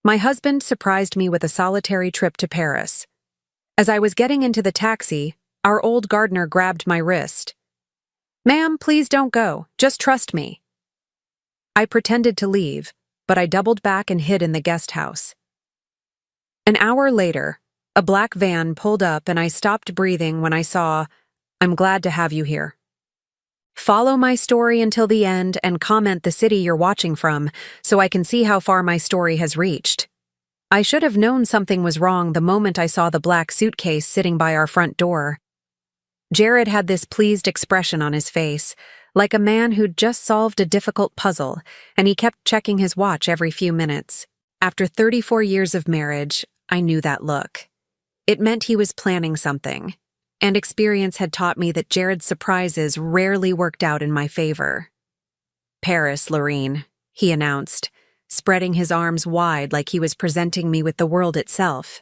My husband surprised me with a solitary trip to Paris. As I was getting into the taxi, our old gardener grabbed my wrist. "Ma'am, please don't go. Just trust me." I pretended to leave, but I doubled back and hid in the guest house. An hour later, a black van pulled up and I stopped breathing when I saw, "I'm glad to have you here. Follow my story until the end and comment the city you're watching from so I can see how far my story has reached." I should have known something was wrong the moment I saw the black suitcase sitting by our front door. Jared had this pleased expression on his face, like a man who'd just solved a difficult puzzle, and he kept checking his watch every few minutes. After 34 years of marriage, I knew that look. It meant he was planning something, and experience had taught me that Jared's surprises rarely worked out in my favor. "Paris, Lorene," he announced, spreading his arms wide like he was presenting me with the world itself.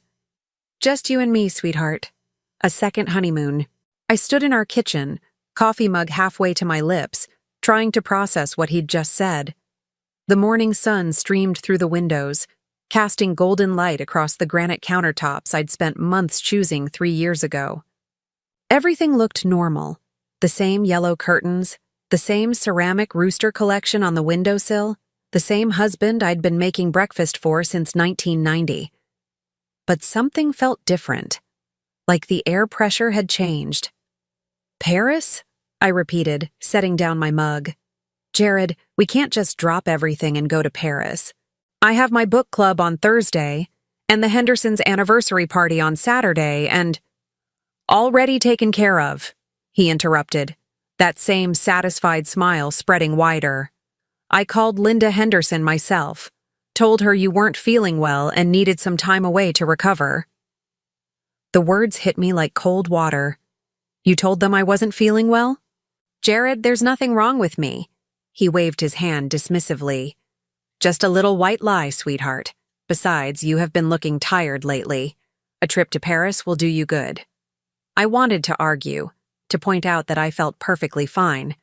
"Just you and me, sweetheart. A second honeymoon." I stood in our kitchen, coffee mug halfway to my lips, trying to process what he'd just said. The morning sun streamed through the windows, casting golden light across the granite countertops I'd spent months choosing 3 years ago. Everything looked normal. The same yellow curtains, the same ceramic rooster collection on the windowsill, the same husband I'd been making breakfast for since 1990. But something felt different, like the air pressure had changed. "Paris?" I repeated, setting down my mug. "Jared, we can't just drop everything and go to Paris. I have my book club on Thursday, and the Hendersons' anniversary party on Saturday, and—" "Already taken care of," he interrupted, that same satisfied smile spreading wider. "I called Linda Henderson myself, told her you weren't feeling well and needed some time away to recover." The words hit me like cold water. "You told them I wasn't feeling well?" "Jared, there's nothing wrong with me." He waved his hand dismissively. "Just a little white lie, sweetheart. Besides, you have been looking tired lately. A trip to Paris will do you good." I wanted to argue, to point out that I felt perfectly fine,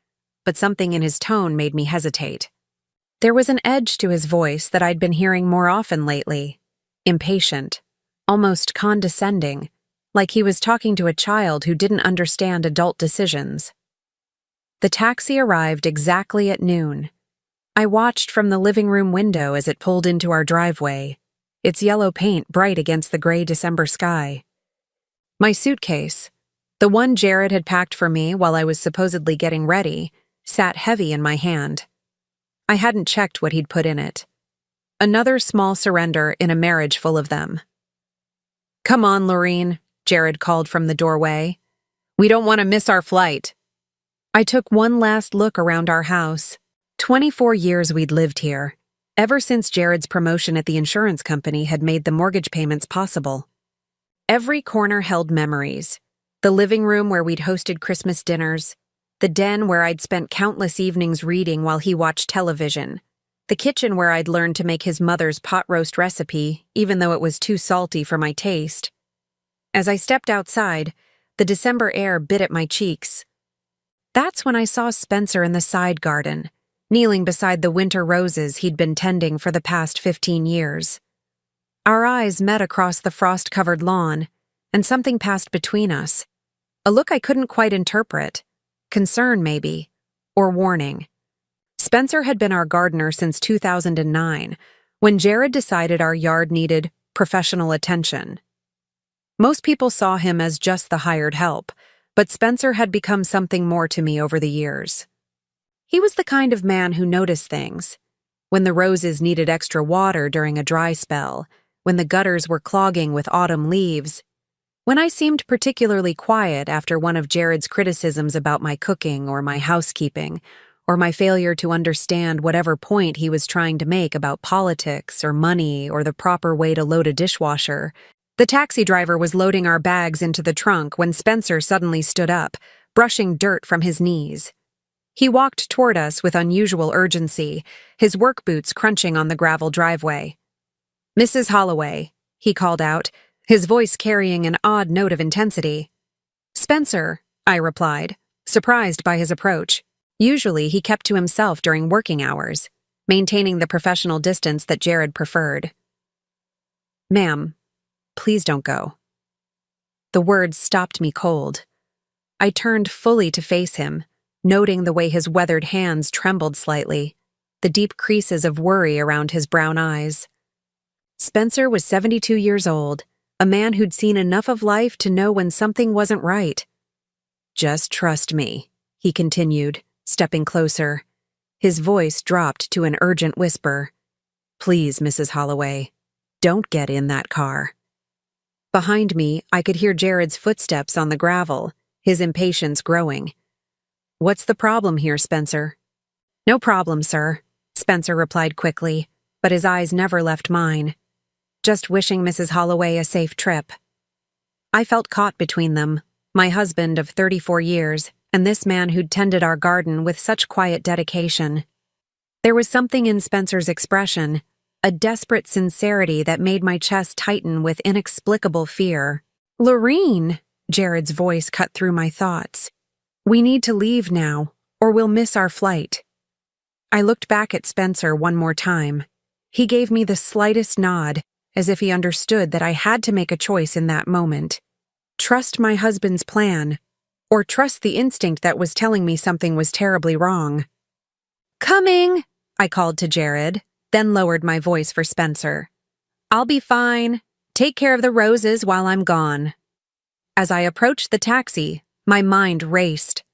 but something in his tone made me hesitate. There was an edge to his voice that I'd been hearing more often lately. Impatient, almost condescending, like he was talking to a child who didn't understand adult decisions. The taxi arrived exactly at noon. I watched from the living room window as it pulled into our driveway, its yellow paint bright against the gray December sky. My suitcase, the one Jared had packed for me while I was supposedly getting ready, sat heavy in my hand. I hadn't checked what he'd put in it. Another small surrender in a marriage full of them. "Come on, Lorene," Jared called from the doorway. "We don't want to miss our flight." I took one last look around our house. 24 years we'd lived here, ever since Jared's promotion at the insurance company had made the mortgage payments possible. Every corner held memories. The living room where we'd hosted Christmas dinners, the den where I'd spent countless evenings reading while he watched television, the kitchen where I'd learned to make his mother's pot roast recipe, even though it was too salty for my taste. As I stepped outside, the December air bit at my cheeks. That's when I saw Spencer in the side garden, kneeling beside the winter roses he'd been tending for the past 15 years. Our eyes met across the frost-covered lawn, and something passed between us. A look I couldn't quite interpret. Concern, maybe, or warning. Spencer had been our gardener since 2009, when Jared decided our yard needed professional attention. Most people saw him as just the hired help, but Spencer had become something more to me over the years. He was the kind of man who noticed things. When the roses needed extra water during a dry spell, when the gutters were clogging with autumn leaves, when I seemed particularly quiet after one of Jared's criticisms about my cooking or my housekeeping, or my failure to understand whatever point he was trying to make about politics or money or the proper way to load a dishwasher. The taxi driver was loading our bags into the trunk when Spencer suddenly stood up, brushing dirt from his knees. He walked toward us with unusual urgency, his work boots crunching on the gravel driveway. "Mrs. Holloway," he called out, his voice carrying an odd note of intensity. "Spencer," I replied, surprised by his approach. Usually he kept to himself during working hours, maintaining the professional distance that Jared preferred. Ma'am, please don't go. The words stopped me cold. I turned fully to face him, noting the way his weathered hands trembled slightly, the deep creases of worry around his brown eyes. Spencer was 72 years old, a man who'd seen enough of life to know when something wasn't right. "Just trust me," he continued, stepping closer. His voice dropped to an urgent whisper. "Please, Mrs. Holloway, don't get in that car." Behind me, I could hear Jared's footsteps on the gravel, his impatience growing. "What's the problem here, Spencer?" "No problem, sir," Spencer replied quickly, but his eyes never left mine. "Just wishing Mrs. Holloway a safe trip." I felt caught between them, my husband of 34 years, and this man who'd tended our garden with such quiet dedication. There was something in Spencer's expression, a desperate sincerity that made my chest tighten with inexplicable fear. "Lorene," Jared's voice cut through my thoughts. "We need to leave now, or we'll miss our flight." I looked back at Spencer one more time. He gave me the slightest nod, as if he understood that I had to make a choice in that moment. Trust my husband's plan, or trust the instinct that was telling me something was terribly wrong. "Coming!" I called to Jared, then lowered my voice for Spencer. "I'll be fine. Take care of the roses while I'm gone." As I approached the taxi, my mind raced.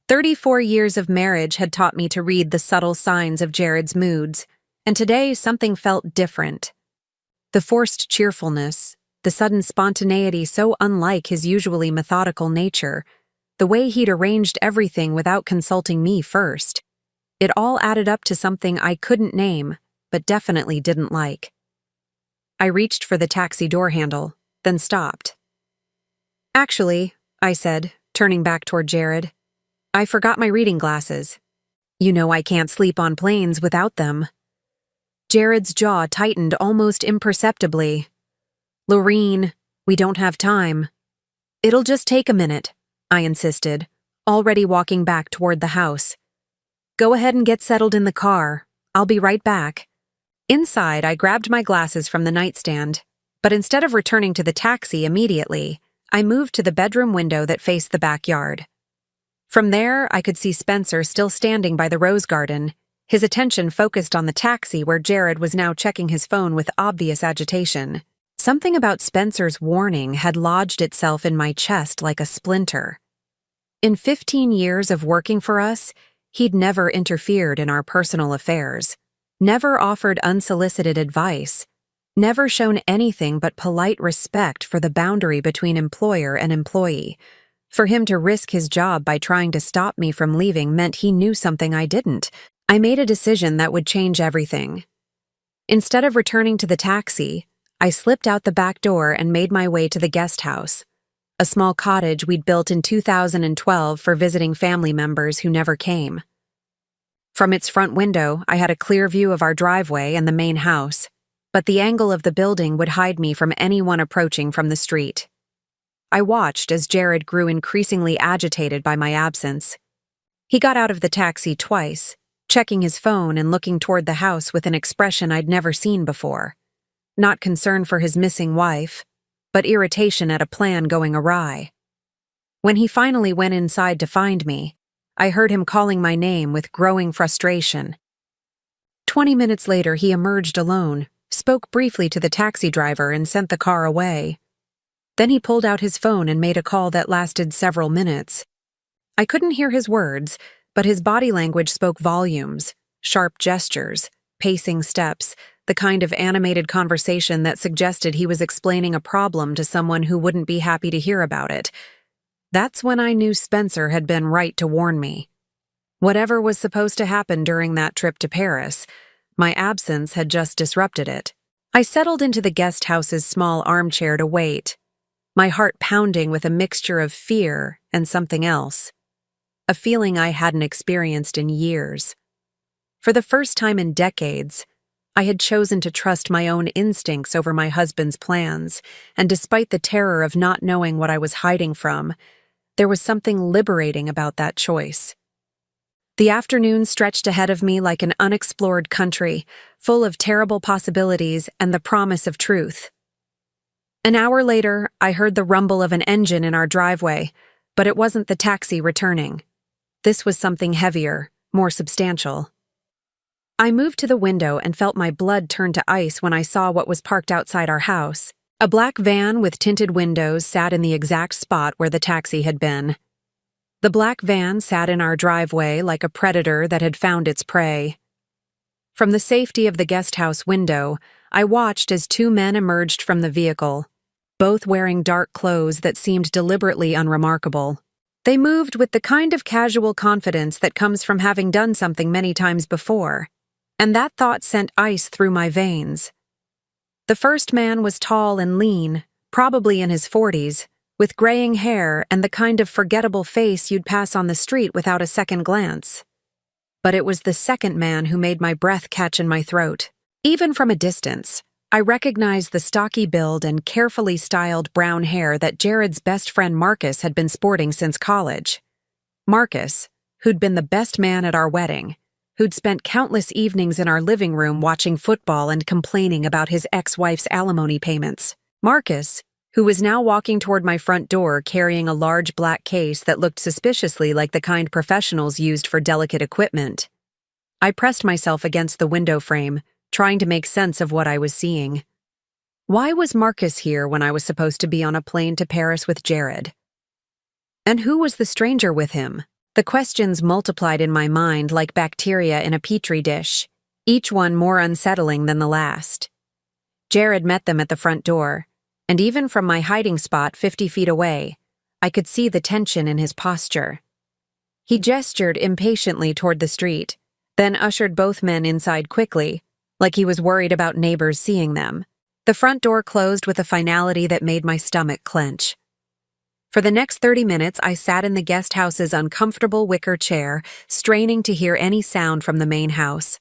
34 years of marriage had taught me to read the subtle signs of Jared's moods, and today something felt different. The forced cheerfulness, the sudden spontaneity so unlike his usually methodical nature, the way he'd arranged everything without consulting me first. It all added up to something I couldn't name, but definitely didn't like. I reached for the taxi door handle, then stopped. "Actually," I said, turning back toward Jared, "I forgot my reading glasses. You know I can't sleep on planes without them." Jared's jaw tightened almost imperceptibly. "Lorene, we don't have time." "It'll just take a minute," I insisted, already walking back toward the house. "Go ahead and get settled in the car. I'll be right back." Inside, I grabbed my glasses from the nightstand, but instead of returning to the taxi immediately, I moved to the bedroom window that faced the backyard. From there, I could see Spencer still standing by the rose garden, his attention focused on the taxi where Jared was now checking his phone with obvious agitation. Something about Spencer's warning had lodged itself in my chest like a splinter. In 15 years of working for us, he'd never interfered in our personal affairs, never offered unsolicited advice, never shown anything but polite respect for the boundary between employer and employee. For him to risk his job by trying to stop me from leaving meant he knew something I didn't. I made a decision that would change everything. Instead of returning to the taxi, I slipped out the back door and made my way to the guest house, a small cottage we'd built in 2012 for visiting family members who never came. From its front window, I had a clear view of our driveway and the main house, but the angle of the building would hide me from anyone approaching from the street. I watched as Jared grew increasingly agitated by my absence. He got out of the taxi twice, checking his phone and looking toward the house with an expression I'd never seen before. Not concern for his missing wife, but irritation at a plan going awry. When he finally went inside to find me, I heard him calling my name with growing frustration. 20 minutes later, he emerged alone, spoke briefly to the taxi driver and sent the car away. Then he pulled out his phone and made a call that lasted several minutes. I couldn't hear his words, but his body language spoke volumes, sharp gestures, pacing steps, the kind of animated conversation that suggested he was explaining a problem to someone who wouldn't be happy to hear about it. That's when I knew Spencer had been right to warn me. Whatever was supposed to happen during that trip to Paris, my absence had just disrupted it. I settled into the guest house's small armchair to wait, my heart pounding with a mixture of fear and something else, a feeling I hadn't experienced in years. For the first time in decades, I had chosen to trust my own instincts over my husband's plans, and despite the terror of not knowing what I was hiding from, there was something liberating about that choice. The afternoon stretched ahead of me like an unexplored country, full of terrible possibilities and the promise of truth. An hour later, I heard the rumble of an engine in our driveway, but it wasn't the taxi returning. This was something heavier, more substantial. I moved to the window and felt my blood turn to ice when I saw what was parked outside our house. A black van with tinted windows sat in the exact spot where the taxi had been. The black van sat in our driveway like a predator that had found its prey. From the safety of the guest house window, I watched as two men emerged from the vehicle, both wearing dark clothes that seemed deliberately unremarkable. They moved with the kind of casual confidence that comes from having done something many times before, and that thought sent ice through my veins. The first man was tall and lean, probably in his 40s, with graying hair and the kind of forgettable face you'd pass on the street without a second glance. But it was the second man who made my breath catch in my throat. Even from a distance, I recognized the stocky build and carefully styled brown hair that Jared's best friend Marcus had been sporting since college. Marcus, who'd been the best man at our wedding, who'd spent countless evenings in our living room watching football and complaining about his ex-wife's alimony payments. Marcus, who was now walking toward my front door carrying a large black case that looked suspiciously like the kind professionals used for delicate equipment. I pressed myself against the window frame, trying to make sense of what I was seeing. Why was Marcus here when I was supposed to be on a plane to Paris with Jared? And who was the stranger with him? The questions multiplied in my mind like bacteria in a petri dish, each one more unsettling than the last. Jared met them at the front door, and even from my hiding spot 50 feet away, I could see the tension in his posture. He gestured impatiently toward the street, then ushered both men inside quickly, like he was worried about neighbors seeing them. The front door closed with a finality that made my stomach clench. For the next 30 minutes, I sat in the guest house's uncomfortable wicker chair, straining to hear any sound from the main house.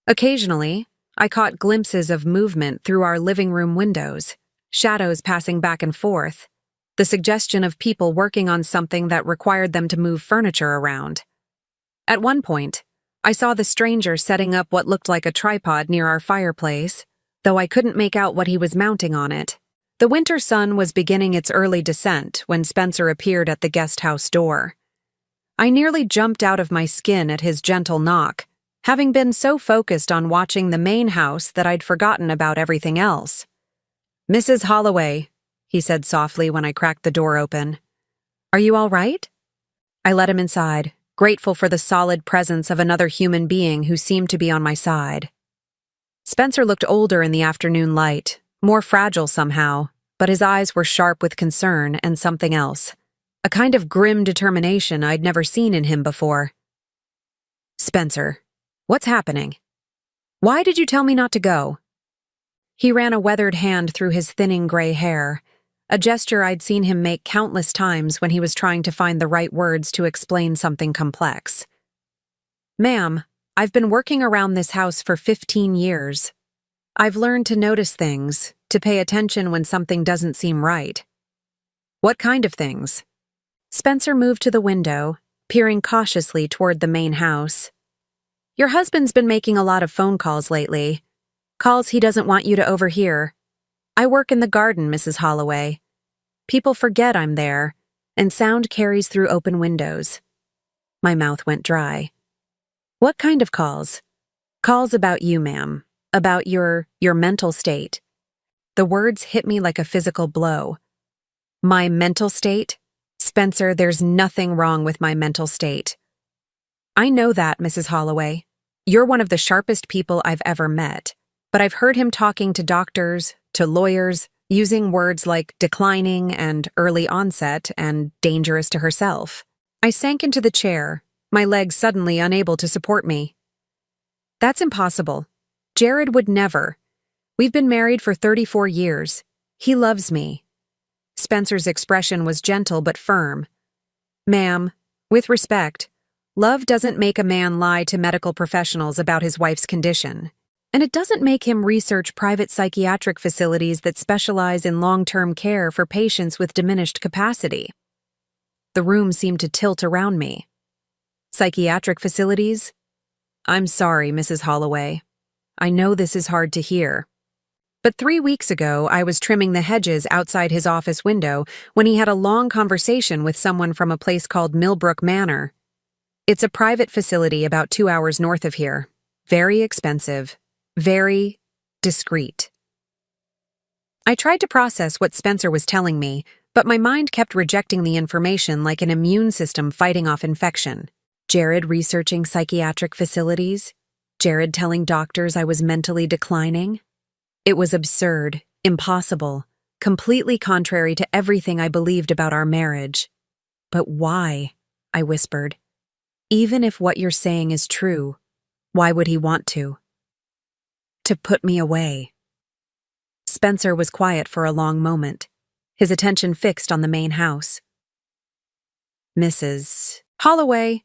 Occasionally, I caught glimpses of movement through our living room windows, shadows passing back and forth, the suggestion of people working on something that required them to move furniture around. At one point, I saw the stranger setting up what looked like a tripod near our fireplace, though I couldn't make out what he was mounting on it. The winter sun was beginning its early descent when Spencer appeared at the guest house door. I nearly jumped out of my skin at his gentle knock, having been so focused on watching the main house that I'd forgotten about everything else. "Mrs. Holloway," he said softly when I cracked the door open. "Are you all right?" I let him inside, grateful for the solid presence of another human being who seemed to be on my side. Spencer looked older in the afternoon light, more fragile somehow, but his eyes were sharp with concern and something else, a kind of grim determination I'd never seen in him before. "Spencer, what's happening? Why did you tell me not to go?" He ran a weathered hand through his thinning gray hair, a gesture I'd seen him make countless times when he was trying to find the right words to explain something complex. "Ma'am, I've been working around this house for 15 years. I've learned to notice things, to pay attention when something doesn't seem right." "What kind of things?" Spencer moved to the window, peering cautiously toward the main house. "Your husband's been making a lot of phone calls lately. Calls he doesn't want you to overhear. I work in the garden, Mrs. Holloway. People forget I'm there, and sound carries through open windows." My mouth went dry. "What kind of calls?" "Calls about you, ma'am. About your mental state." The words hit me like a physical blow. "My mental state? Spencer, there's nothing wrong with my mental state." "I know that, Mrs. Holloway. You're one of the sharpest people I've ever met, but I've heard him talking to doctors, to lawyers, using words like declining and early onset and dangerous to herself." I sank into the chair, my legs suddenly unable to support me. "That's impossible. Jared would never. We've been married for 34 years. He loves me." Spencer's expression was gentle but firm. "Ma'am, with respect, love doesn't make a man lie to medical professionals about his wife's condition, and it doesn't make him research private psychiatric facilities that specialize in long-term care for patients with diminished capacity." The room seemed to tilt around me. "Psychiatric facilities? I'm sorry, Mrs. Holloway. I know this is hard to hear." But 3 weeks ago, I was trimming the hedges outside his office window when he had a long conversation with someone from a place called Millbrook Manor. It's a private facility about 2 hours north of here. Very expensive. Very discreet. I tried to process what Spencer was telling me, but my mind kept rejecting the information like an immune system fighting off infection. Jared researching psychiatric facilities. Jared telling doctors I was mentally declining. It was absurd, impossible, completely contrary to everything I believed about our marriage. But why? I whispered. Even if what you're saying is true, why would he want to? To put me away. Spencer was quiet for a long moment, his attention fixed on the main house. Mrs. Holloway,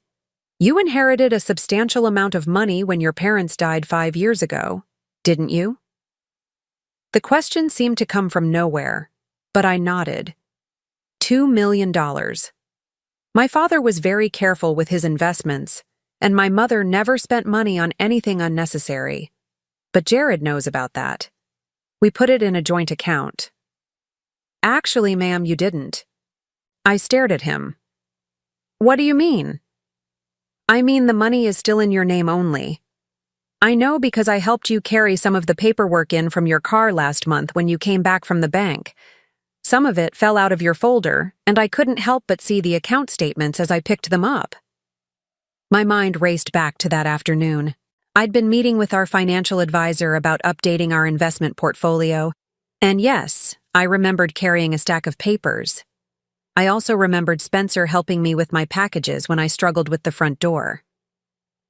you inherited a substantial amount of money when your parents died 5 years ago, didn't you? The question seemed to come from nowhere, but I nodded. $2 million. My father was very careful with his investments, and my mother never spent money on anything unnecessary. But Jared knows about that. We put it in a joint account. Actually, ma'am, you didn't. I stared at him. What do you mean? I mean the money is still in your name only. I know because I helped you carry some of the paperwork in from your car last month when you came back from the bank. Some of it fell out of your folder, and I couldn't help but see the account statements as I picked them up. My mind raced back to that afternoon. I'd been meeting with our financial advisor about updating our investment portfolio, and yes, I remembered carrying a stack of papers. I also remembered Spencer helping me with my packages when I struggled with the front door.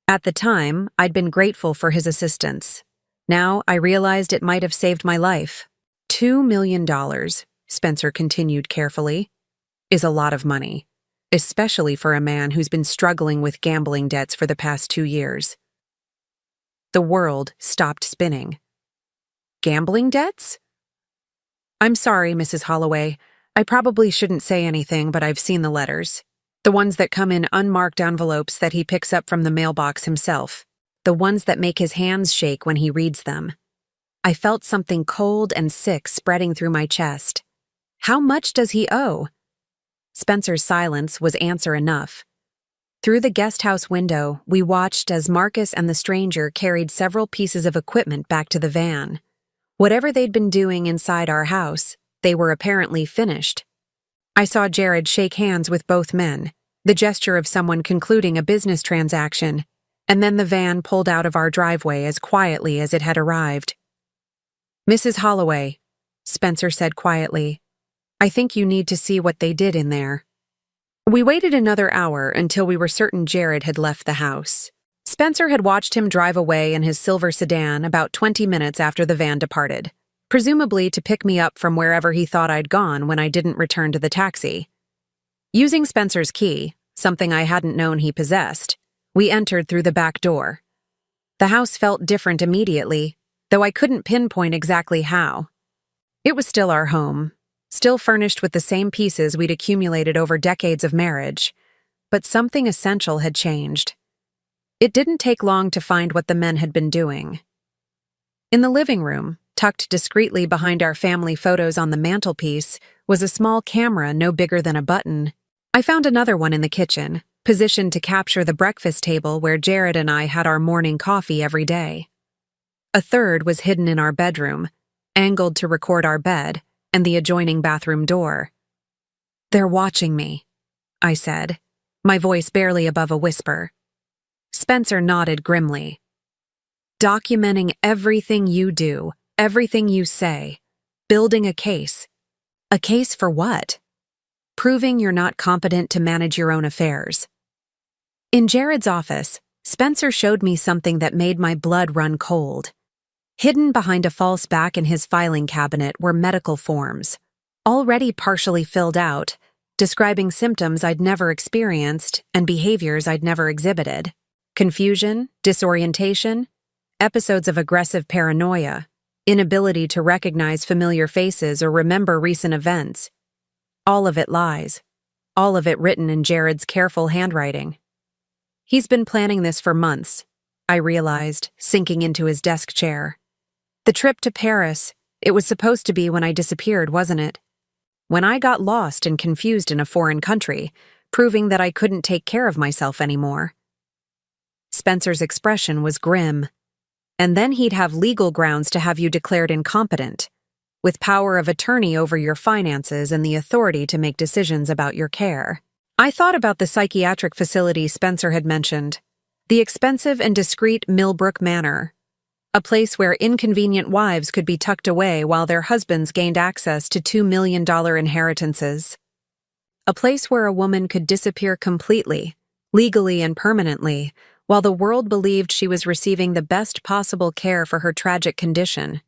At the time, I'd been grateful for his assistance. Now, I realized it might have saved my life. $2 million, Spencer continued carefully, is a lot of money, especially for a man who's been struggling with gambling debts for the past 2 years. The world stopped spinning. Gambling debts? I'm sorry, Mrs. Holloway. I probably shouldn't say anything, but I've seen the letters. The ones that come in unmarked envelopes that he picks up from the mailbox himself. The ones that make his hands shake when he reads them. I felt something cold and sick spreading through my chest. How much does he owe? Spencer's silence was answer enough. Through the guest house window, we watched as Marcus and the stranger carried several pieces of equipment back to the van. Whatever they'd been doing inside our house, they were apparently finished. I saw Jared shake hands with both men, the gesture of someone concluding a business transaction, and then the van pulled out of our driveway as quietly as it had arrived. Mrs. Holloway, Spencer said quietly, I think you need to see what they did in there. We waited another hour until we were certain Jared had left the house. Spencer had watched him drive away in his silver sedan about 20 minutes after the van departed, presumably to pick me up from wherever he thought I'd gone when I didn't return to the taxi. Using Spencer's key, something I hadn't known he possessed, we entered through the back door. The house felt different immediately, though I couldn't pinpoint exactly how. It was still our home, still furnished with the same pieces we'd accumulated over decades of marriage, but something essential had changed. It didn't take long to find what the men had been doing. In the living room, tucked discreetly behind our family photos on the mantelpiece, was a small camera no bigger than a button. I found another one in the kitchen, positioned to capture the breakfast table where Jared and I had our morning coffee every day. A third was hidden in our bedroom, angled to record our bed and the adjoining bathroom door. They're watching me, I said, my voice barely above a whisper. Spencer nodded grimly. Documenting everything you do, everything you say, building a case. A case for what? Proving you're not competent to manage your own affairs. In Jared's office, Spencer showed me something that made my blood run cold. Hidden behind a false back in his filing cabinet were medical forms, already partially filled out, describing symptoms I'd never experienced and behaviors I'd never exhibited. Confusion, disorientation, episodes of aggressive paranoia, inability to recognize familiar faces or remember recent events. All of it lies, all of it written in Jared's careful handwriting. He's been planning this for months, I realized, sinking into his desk chair. The trip to Paris, It was supposed to be when I disappeared, wasn't it? When I got lost and confused in a foreign country, proving that I couldn't take care of myself anymore. Spencer's expression was grim. And then he'd have legal grounds to have you declared incompetent, with power of attorney over your finances and the authority to make decisions about your care. I thought about the psychiatric facility Spencer had mentioned, the expensive and discreet Millbrook Manor, a place where inconvenient wives could be tucked away while their husbands gained access to $2 million inheritances. A place where a woman could disappear completely, legally and permanently, while the world believed she was receiving the best possible care for her tragic condition.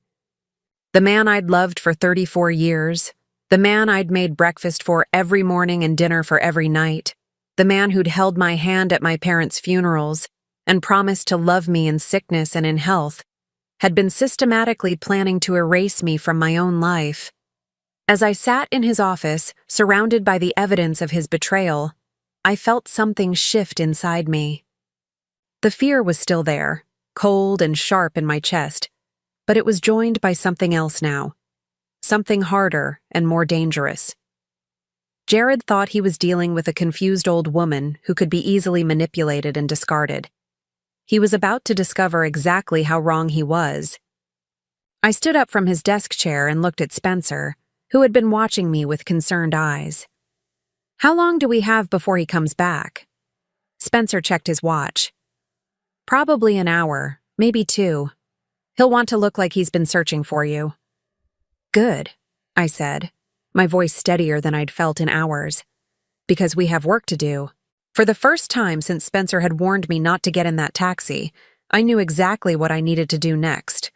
The man I'd loved for 34 years, the man I'd made breakfast for every morning and dinner for every night, the man who'd held my hand at my parents' funerals and promised to love me in sickness and in health, had been systematically planning to erase me from my own life. As I sat in his office, surrounded by the evidence of his betrayal, I felt something shift inside me. The fear was still there, cold and sharp in my chest, but it was joined by something else now. Something harder and more dangerous. Jared thought he was dealing with a confused old woman who could be easily manipulated and discarded. He was about to discover exactly how wrong he was. I stood up from his desk chair and looked at Spencer, who had been watching me with concerned eyes. "How long do we have before he comes back?" Spencer checked his watch. "Probably an hour, maybe 2. He'll want to look like he's been searching for you." "Good," I said, my voice steadier than I'd felt in hours. "Because we have work to do." For the first time since Spencer had warned me not to get in that taxi, I knew exactly what I needed to do next.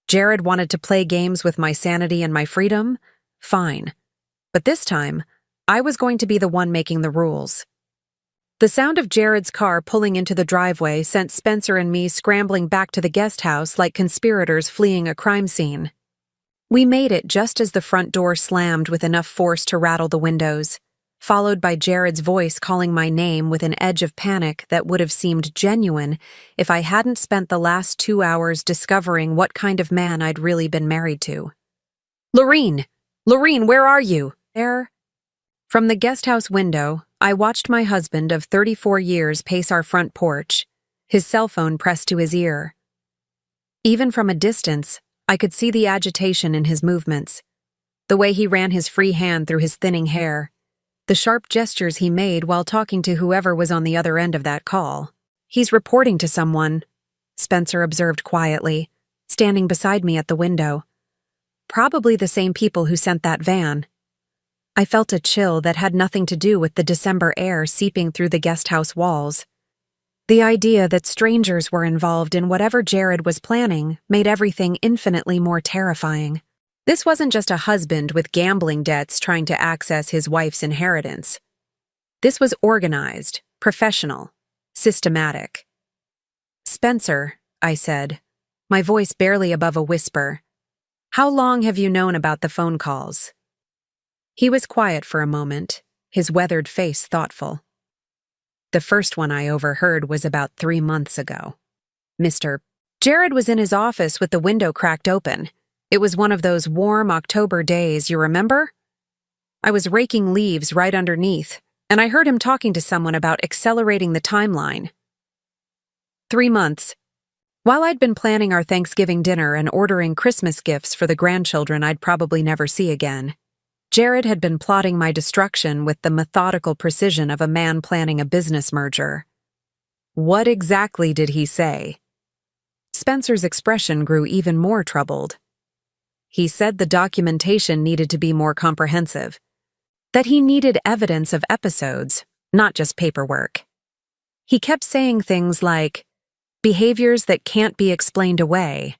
Jared wanted to play games with my sanity and my freedom? Fine. But this time, I was going to be the one making the rules. The sound of Jared's car pulling into the driveway sent Spencer and me scrambling back to the guest house like conspirators fleeing a crime scene. We made it just as the front door slammed with enough force to rattle the windows, followed by Jared's voice calling my name with an edge of panic that would have seemed genuine if I hadn't spent the last 2 hours discovering what kind of man I'd really been married to. "Lorene! Lorene, where are you?" "There." From the guest house window, I watched my husband of 34 years pace our front porch, his cell phone pressed to his ear. Even from a distance, I could see the agitation in his movements, the way he ran his free hand through his thinning hair, the sharp gestures he made while talking to whoever was on the other end of that call. "He's reporting to someone," Spencer observed quietly, standing beside me at the window. "Probably the same people who sent that van." I felt a chill that had nothing to do with the December air seeping through the guest house walls. The idea that strangers were involved in whatever Jared was planning made everything infinitely more terrifying. This wasn't just a husband with gambling debts trying to access his wife's inheritance. This was organized, professional, systematic. "Spencer," I said, my voice barely above a whisper, "how long have you known about the phone calls?" He was quiet for a moment, his weathered face thoughtful. "The first one I overheard was about 3 months ago. Mr. Jared was in his office with the window cracked open. It was one of those warm October days, you remember? I was raking leaves right underneath, and I heard him talking to someone about accelerating the timeline. 3 months. While I'd been planning our Thanksgiving dinner and ordering Christmas gifts for the grandchildren I'd probably never see again, Jared had been plotting my destruction with the methodical precision of a man planning a business merger. What exactly did he say? Spencer's expression grew even more troubled. He said the documentation needed to be more comprehensive, that he needed evidence of episodes, not just paperwork. He kept saying things like, behaviors that can't be explained away,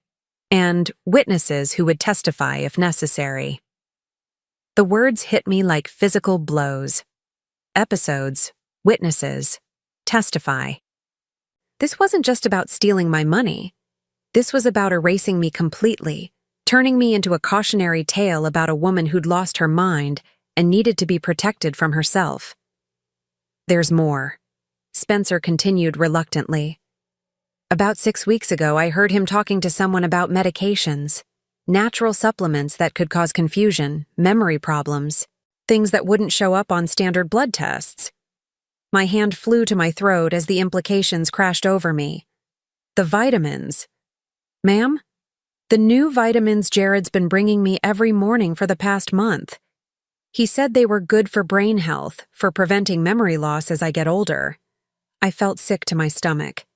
and witnesses who would testify if necessary. The words hit me like physical blows. Episodes, witnesses, testify. This wasn't just about stealing my money. This was about erasing me completely, turning me into a cautionary tale about a woman who'd lost her mind and needed to be protected from herself. "There's more," Spencer continued reluctantly. "About 6 weeks ago, I heard him talking to someone about medications. natural supplements that could cause confusion, memory problems, things that wouldn't show up on standard blood tests. My hand flew to my throat as the implications crashed over me. The vitamins. Ma'am? The new vitamins Jared's been bringing me every morning for the past month. He said they were good for brain health, for preventing memory loss as I get older. I felt sick to my stomach.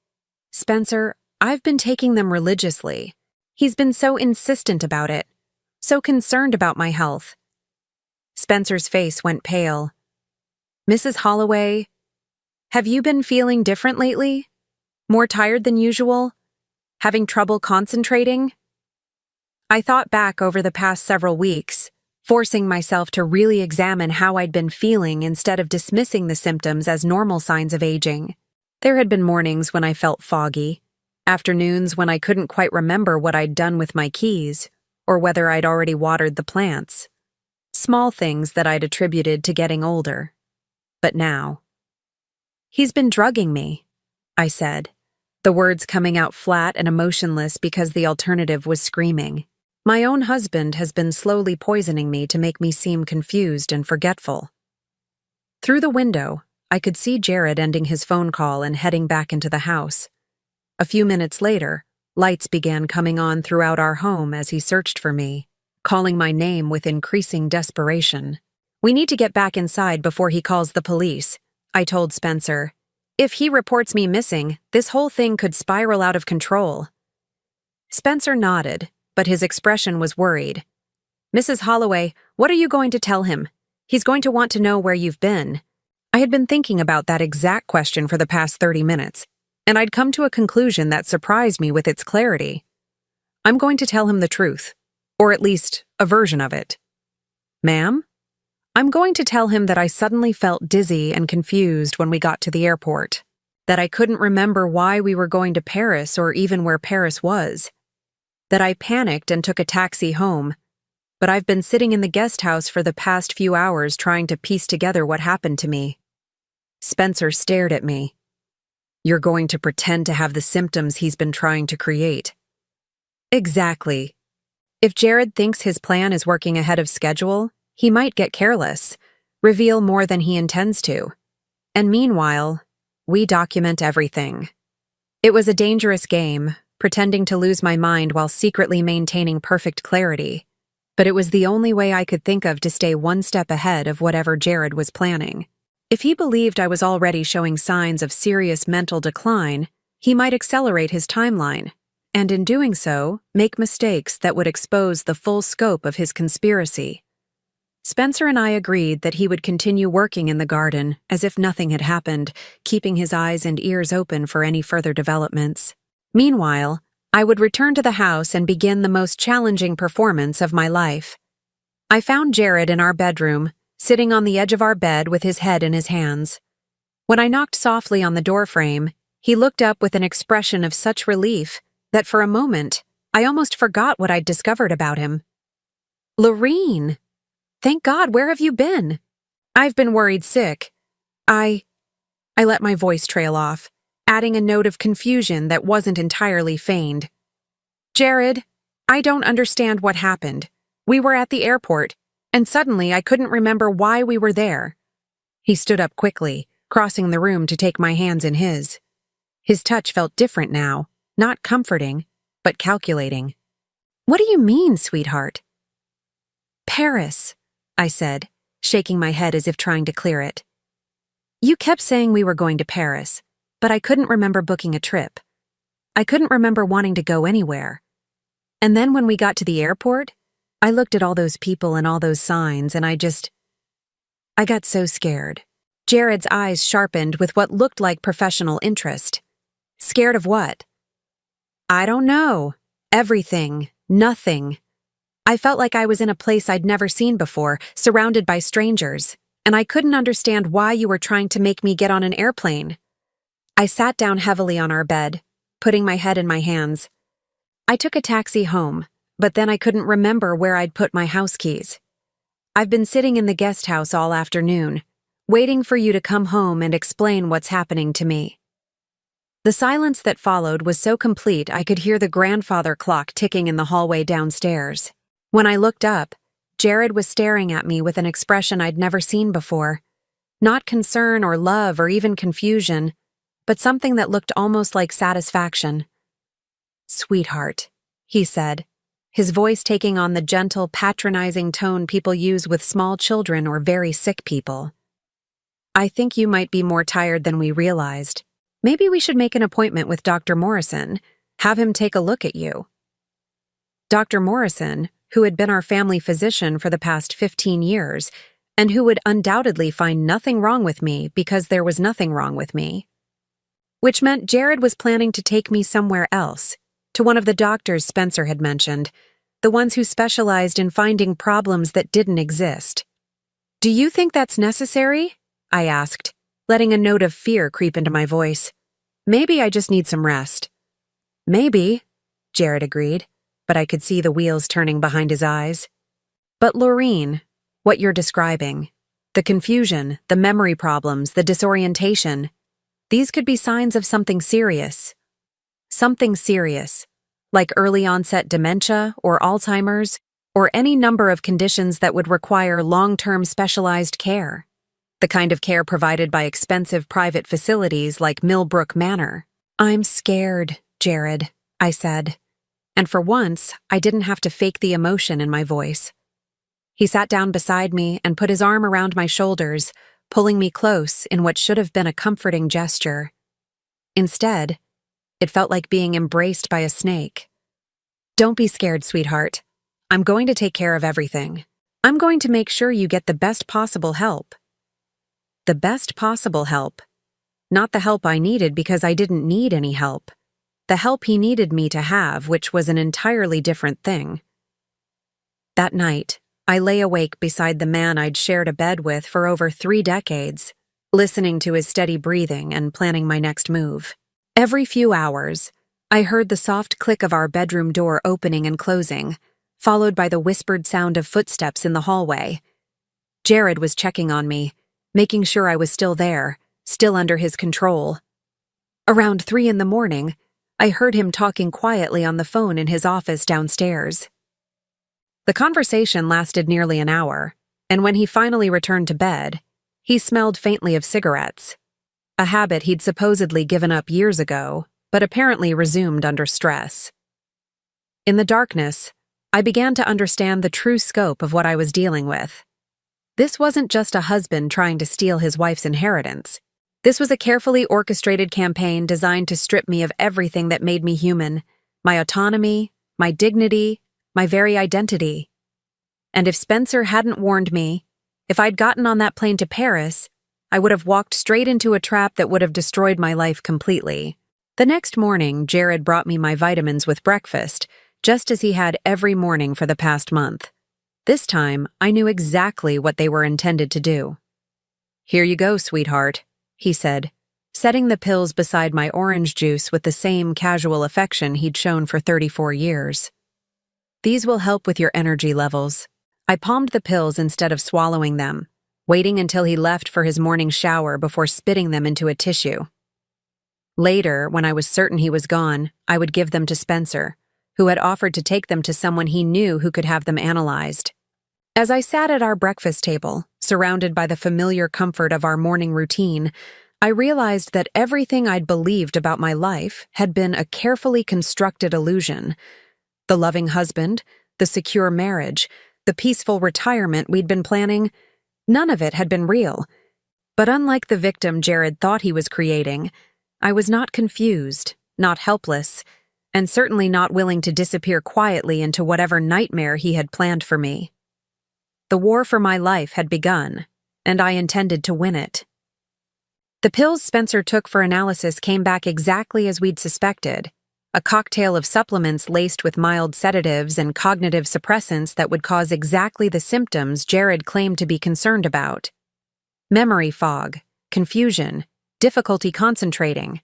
Spencer, I've been taking them religiously. He's been so insistent about it, so concerned about my health. Spencer's face went pale. Mrs. Holloway, have you been feeling different lately? More tired than usual? Having trouble concentrating? I thought back over the past several weeks, forcing myself to really examine how I'd been feeling instead of dismissing the symptoms as normal signs of aging. There had been mornings when I felt foggy, afternoons when I couldn't quite remember what I'd done with my keys, or whether I'd already watered the plants. Small things that I'd attributed to getting older. But now. He's been drugging me, I said, the words coming out flat and emotionless because the alternative was screaming. My own husband has been slowly poisoning me to make me seem confused and forgetful. Through the window, I could see Jared ending his phone call and heading back into the house. A few minutes later, lights began coming on throughout our home as he searched for me, calling my name with increasing desperation. We need to get back inside before he calls the police, I told Spencer. If he reports me missing, this whole thing could spiral out of control. Spencer nodded, but his expression was worried. Mrs. Holloway, what are you going to tell him? He's going to want to know where you've been. I had been thinking about that exact question for the past 30 minutes, and I'd come to a conclusion that surprised me with its clarity. I'm going to tell him the truth, or at least a version of it. Ma'am? I'm going to tell him that I suddenly felt dizzy and confused when we got to the airport, that I couldn't remember why we were going to Paris or even where Paris was, that I panicked and took a taxi home, but I've been sitting in the guest house for the past few hours trying to piece together what happened to me. Spencer stared at me. You're going to pretend to have the symptoms he's been trying to create. Exactly. If Jared thinks his plan is working ahead of schedule, he might get careless, reveal more than he intends to. And meanwhile, we document everything. It was a dangerous game, pretending to lose my mind while secretly maintaining perfect clarity. But it was the only way I could think of to stay one step ahead of whatever Jared was planning. If he believed I was already showing signs of serious mental decline, he might accelerate his timeline, and in doing so, make mistakes that would expose the full scope of his conspiracy. Spencer and I agreed that he would continue working in the garden as if nothing had happened, keeping his eyes and ears open for any further developments. Meanwhile, I would return to the house and begin the most challenging performance of my life. I found Jared in our bedroom, sitting on the edge of our bed with his head in his hands. When I knocked softly on the doorframe, he looked up with an expression of such relief that for a moment, I almost forgot what I'd discovered about him. Lorene! Thank God, where have you been? I've been worried sick. I let my voice trail off, adding a note of confusion that wasn't entirely feigned. Jared, I don't understand what happened. We were at the airport, and suddenly I couldn't remember why we were there. He stood up quickly, crossing the room to take my hands in his. His touch felt different now, not comforting, but calculating. What do you mean, sweetheart? Paris, I said, shaking my head as if trying to clear it. You kept saying we were going to Paris, but I couldn't remember booking a trip. I couldn't remember wanting to go anywhere. And then when we got to the airport, I looked at all those people and all those signs, and I got so scared. Jared's eyes sharpened with what looked like professional interest. Scared of what? I don't know. Everything. Nothing. I felt like I was in a place I'd never seen before, surrounded by strangers, and I couldn't understand why you were trying to make me get on an airplane. I sat down heavily on our bed, putting my head in my hands. I took a taxi home, but then I couldn't remember where I'd put my house keys. I've been sitting in the guest house all afternoon, waiting for you to come home and explain what's happening to me. The silence that followed was so complete I could hear the grandfather clock ticking in the hallway downstairs. When I looked up, Jared was staring at me with an expression I'd never seen before. Not concern or love or even confusion, but something that looked almost like satisfaction. "Sweetheart," he said, his voice taking on the gentle, patronizing tone people use with small children or very sick people. "I think you might be more tired than we realized. Maybe we should make an appointment with Dr. Morrison, have him take a look at you." Dr. Morrison, who had been our family physician for the past 15 years, and who would undoubtedly find nothing wrong with me because there was nothing wrong with me. Which meant Jared was planning to take me somewhere else, to one of the doctors Spencer had mentioned, the ones who specialized in finding problems that didn't exist. "Do you think that's necessary?" I asked, letting a note of fear creep into my voice. "Maybe I just need some rest." "Maybe," Jared agreed, but I could see the wheels turning behind his eyes. "But Laureen, what you're describing, the confusion, the memory problems, the disorientation, these could be signs of something serious. Something serious, like early-onset dementia or Alzheimer's, or any number of conditions that would require long-term specialized care. The kind of care provided by expensive private facilities like Millbrook Manor." "I'm scared, Jared," I said, and for once, I didn't have to fake the emotion in my voice. He sat down beside me and put his arm around my shoulders, pulling me close in what should have been a comforting gesture. Instead, it felt like being embraced by a snake. "Don't be scared, sweetheart. I'm going to take care of everything. I'm going to make sure you get the best possible help." The best possible help. Not the help I needed because I didn't need any help. The help he needed me to have, which was an entirely different thing. That night, I lay awake beside the man I'd shared a bed with for over 3 decades, listening to his steady breathing and planning my next move. Every few hours, I heard the soft click of our bedroom door opening and closing, followed by the whispered sound of footsteps in the hallway. Jared was checking on me, making sure I was still there, still under his control. Around 3 in the morning, I heard him talking quietly on the phone in his office downstairs. The conversation lasted nearly an hour, and when he finally returned to bed, he smelled faintly of cigarettes, a habit he'd supposedly given up years ago, but apparently resumed under stress. In the darkness, I began to understand the true scope of what I was dealing with. This wasn't just a husband trying to steal his wife's inheritance. This was a carefully orchestrated campaign designed to strip me of everything that made me human, my autonomy, my dignity, my very identity. And if Spencer hadn't warned me, if I'd gotten on that plane to Paris, I would have walked straight into a trap that would have destroyed my life completely. The next morning, Jared brought me my vitamins with breakfast, just as he had every morning for the past month. This time, I knew exactly what they were intended to do. "Here you go, sweetheart," he said, setting the pills beside my orange juice with the same casual affection he'd shown for 34 years. "These will help with your energy levels." I palmed the pills instead of swallowing them, waiting until he left for his morning shower before spitting them into a tissue. Later, when I was certain he was gone, I would give them to Spencer, who had offered to take them to someone he knew who could have them analyzed. As I sat at our breakfast table, surrounded by the familiar comfort of our morning routine, I realized that everything I'd believed about my life had been a carefully constructed illusion. The loving husband, the secure marriage, the peaceful retirement we'd been planning, none of it had been real. But unlike the victim Jared thought he was creating, I was not confused, not helpless, and certainly not willing to disappear quietly into whatever nightmare he had planned for me. The war for my life had begun, and I intended to win it. The pills Spencer took for analysis came back exactly as we'd suspected, a cocktail of supplements laced with mild sedatives and cognitive suppressants that would cause exactly the symptoms Jared claimed to be concerned about. Memory fog, confusion, difficulty concentrating.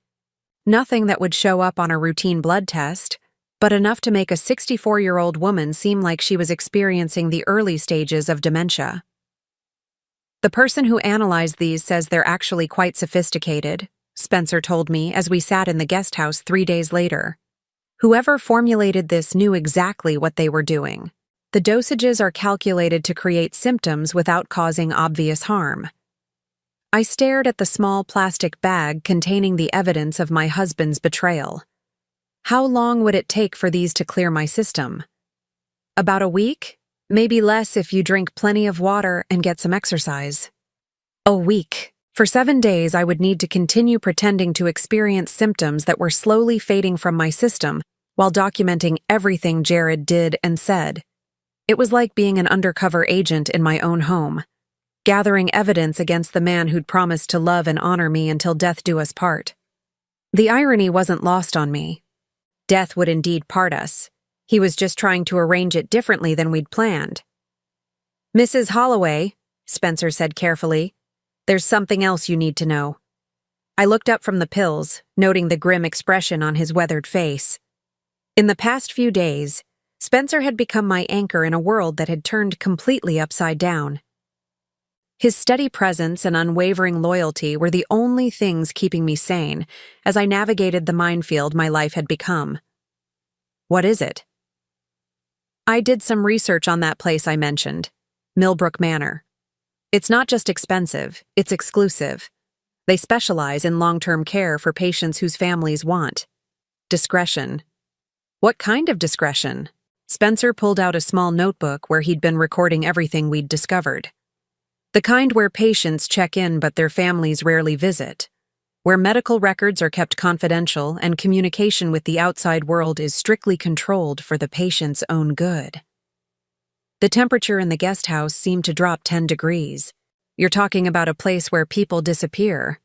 Nothing that would show up on a routine blood test, but enough to make a 64-year-old woman seem like she was experiencing the early stages of dementia. The person who analyzed these says they're actually quite sophisticated, Spencer told me as we sat in the guest house 3 days later. Whoever formulated this knew exactly what they were doing. The dosages are calculated to create symptoms without causing obvious harm. I stared at the small plastic bag containing the evidence of my husband's betrayal. How long would it take for these to clear my system? About a week? Maybe less if you drink plenty of water and get some exercise. A week. For 7 days, I would need to continue pretending to experience symptoms that were slowly fading from my system while documenting everything Jared did and said. It was like being an undercover agent in my own home, gathering evidence against the man who'd promised to love and honor me until death do us part. The irony wasn't lost on me. Death would indeed part us. He was just trying to arrange it differently than we'd planned. "Mrs. Holloway," Spencer said carefully, "there's something else you need to know." I looked up from the pills, noting the grim expression on his weathered face. In the past few days, Spencer had become my anchor in a world that had turned completely upside down. His steady presence and unwavering loyalty were the only things keeping me sane as I navigated the minefield my life had become. "What is it?" "I did some research on that place I mentioned, Millbrook Manor. It's not just expensive, it's exclusive. They specialize in long-term care for patients whose families want discretion." "What kind of discretion?" Spencer pulled out a small notebook where he'd been recording everything we'd discovered. "The kind where patients check in but their families rarely visit, where medical records are kept confidential and communication with the outside world is strictly controlled for the patient's own good." The temperature in the guest house seemed to drop 10 degrees. "You're talking about a place where people disappear."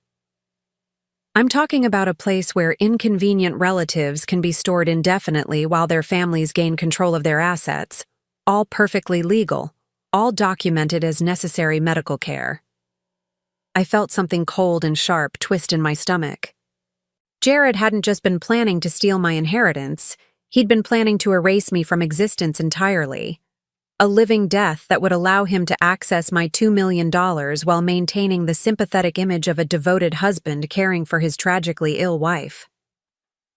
"I'm talking about a place where inconvenient relatives can be stored indefinitely while their families gain control of their assets, all perfectly legal, all documented as necessary medical care." I felt something cold and sharp twist in my stomach. Jared hadn't just been planning to steal my inheritance, he'd been planning to erase me from existence entirely. A living death that would allow him to access my $2 million while maintaining the sympathetic image of a devoted husband caring for his tragically ill wife.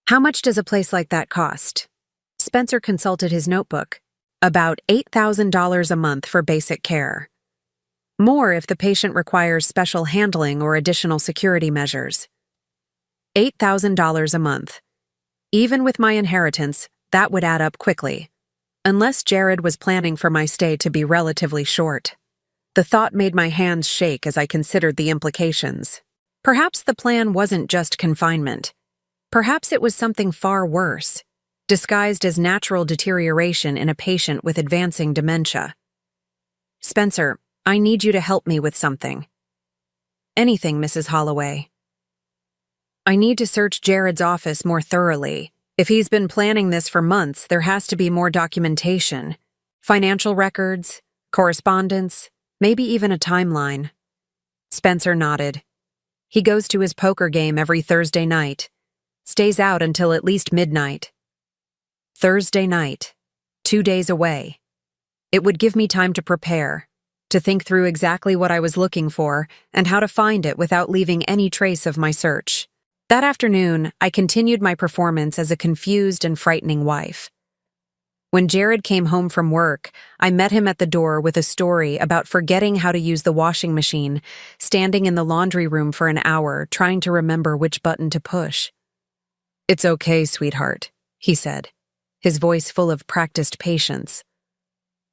"How much does a place like that cost?" Spencer consulted his notebook. "About $8,000 a month for basic care. More if the patient requires special handling or additional security measures." $8,000 a month. Even with my inheritance, that would add up quickly. Unless Jared was planning for my stay to be relatively short. The thought made my hands shake as I considered the implications. Perhaps the plan wasn't just confinement. Perhaps it was something far worse, disguised as natural deterioration in a patient with advancing dementia. "Spencer, I need you to help me with something." "Anything, Mrs. Holloway." "I need to search Jared's office more thoroughly. If he's been planning this for months, there has to be more documentation. Financial records, correspondence, maybe even a timeline." Spencer nodded. "He goes to his poker game every Thursday night. Stays out until at least midnight." Thursday night. 2 days away. It would give me time to prepare, to think through exactly what I was looking for and how to find it without leaving any trace of my search. That afternoon, I continued my performance as a confused and frightening wife. When Jared came home from work, I met him at the door with a story about forgetting how to use the washing machine, standing in the laundry room for an hour trying to remember which button to push. "It's okay, sweetheart," he said, his voice full of practiced patience.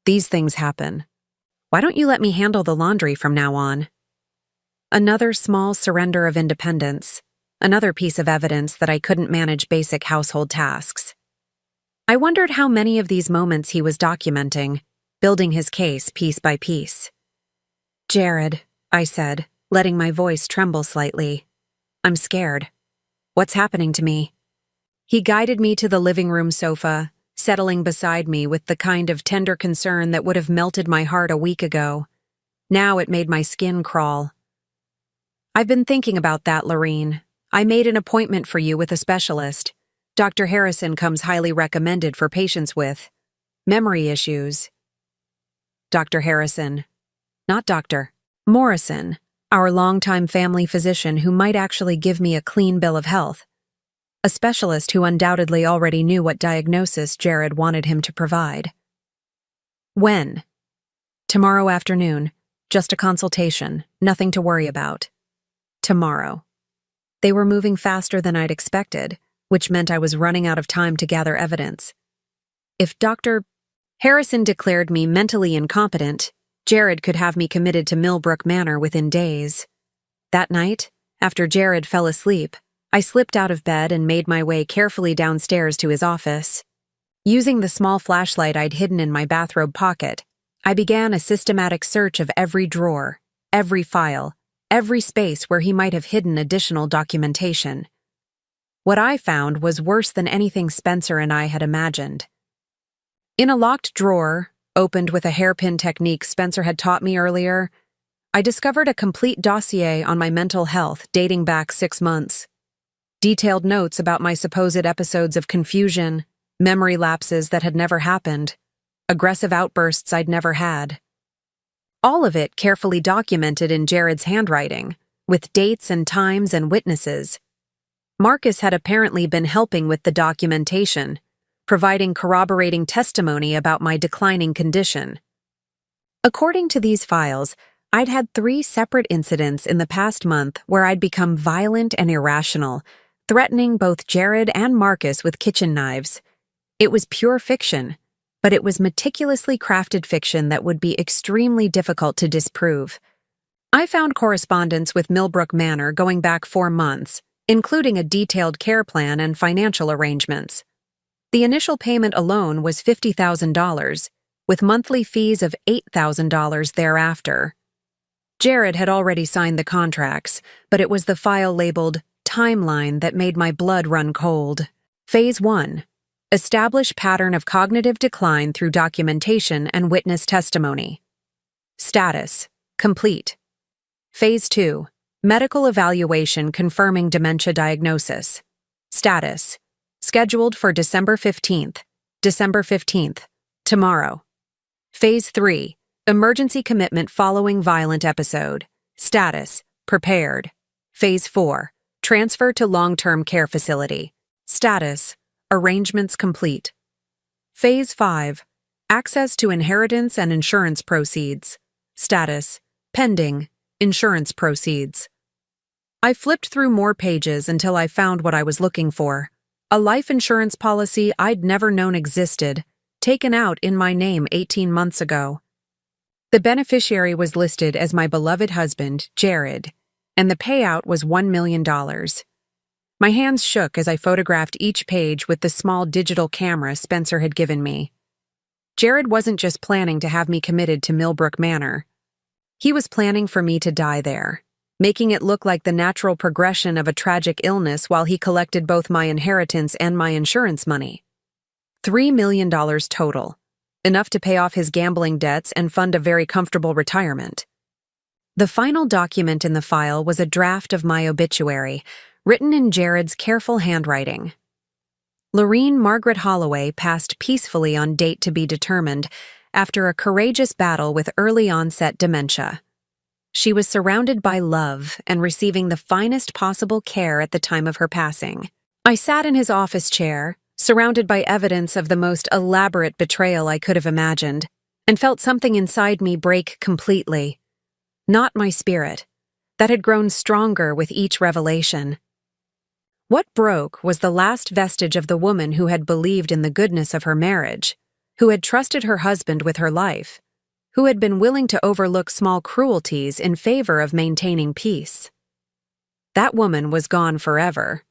"These things happen. Why don't you let me handle the laundry from now on?" Another small surrender of independence. Another piece of evidence that I couldn't manage basic household tasks. I wondered how many of these moments he was documenting, building his case piece by piece. "Jared," I said, letting my voice tremble slightly. "I'm scared. What's happening to me?" He guided me to the living room sofa, settling beside me with the kind of tender concern that would have melted my heart a week ago. Now it made my skin crawl. "I've been thinking about that, Lorene. I made an appointment for you with a specialist. Dr. Harrison comes highly recommended for patients with memory issues." "Dr. Harrison, not Dr. Morrison," our longtime family physician who might actually give me a clean bill of health, a specialist who undoubtedly already knew what diagnosis Jared wanted him to provide. When? Tomorrow afternoon. Just a consultation, nothing to worry about. Tomorrow. They were moving faster than I'd expected, which meant I was running out of time to gather evidence. If Dr. Harrison declared me mentally incompetent, Jared could have me committed to Millbrook Manor within days. That night, after Jared fell asleep, I slipped out of bed and made my way carefully downstairs to his office. Using the small flashlight I'd hidden in my bathrobe pocket, I began a systematic search of every drawer, every file, every space where he might have hidden additional documentation. What I found was worse than anything Spencer and I had imagined. In a locked drawer, opened with a hairpin technique Spencer had taught me earlier, I discovered a complete dossier on my mental health dating back 6 months. Detailed notes about my supposed episodes of confusion, memory lapses that had never happened, aggressive outbursts I'd never had. All of it carefully documented in Jared's handwriting, with dates and times and witnesses. Marcus had apparently been helping with the documentation, providing corroborating testimony about my declining condition. According to these files, I'd had 3 separate incidents in the past month where I'd become violent and irrational, threatening both Jared and Marcus with kitchen knives. It was pure fiction, but it was meticulously crafted fiction that would be extremely difficult to disprove. I found correspondence with Millbrook Manor going back 4 months, including a detailed care plan and financial arrangements. The initial payment alone was $50,000, with monthly fees of $8,000 thereafter. Jared had already signed the contracts, but it was the file labeled Timeline that made my blood run cold. Phase 1. Establish pattern of cognitive decline through documentation and witness testimony. Status: complete. Phase 2. Medical evaluation confirming dementia diagnosis. Status: scheduled for December 15th. December 15th. Tomorrow. Phase 3. Emergency commitment following violent episode. Status: prepared. Phase 4. Transfer to long-term care facility. Status: arrangements complete. Phase 5. Access to inheritance and insurance proceeds. Status: pending. Insurance proceeds. I flipped through more pages until I found what I was looking for. A life insurance policy I'd never known existed, taken out in my name 18 months ago. The beneficiary was listed as my beloved husband, Jared, and the payout was $1 million. My hands shook as I photographed each page with the small digital camera Spencer had given me. Jared wasn't just planning to have me committed to Millbrook Manor. He was planning for me to die there, making it look like the natural progression of a tragic illness while he collected both my inheritance and my insurance money. $3 million total, enough to pay off his gambling debts and fund a very comfortable retirement. The final document in the file was a draft of my obituary, written in Jared's careful handwriting. Lorene Margaret Holloway passed peacefully on date to be determined after a courageous battle with early-onset dementia. She was surrounded by love and receiving the finest possible care at the time of her passing. I sat in his office chair, surrounded by evidence of the most elaborate betrayal I could have imagined, and felt something inside me break completely. Not my spirit, that had grown stronger with each revelation. What broke was the last vestige of the woman who had believed in the goodness of her marriage, who had trusted her husband with her life, who had been willing to overlook small cruelties in favor of maintaining peace. That woman was gone forever.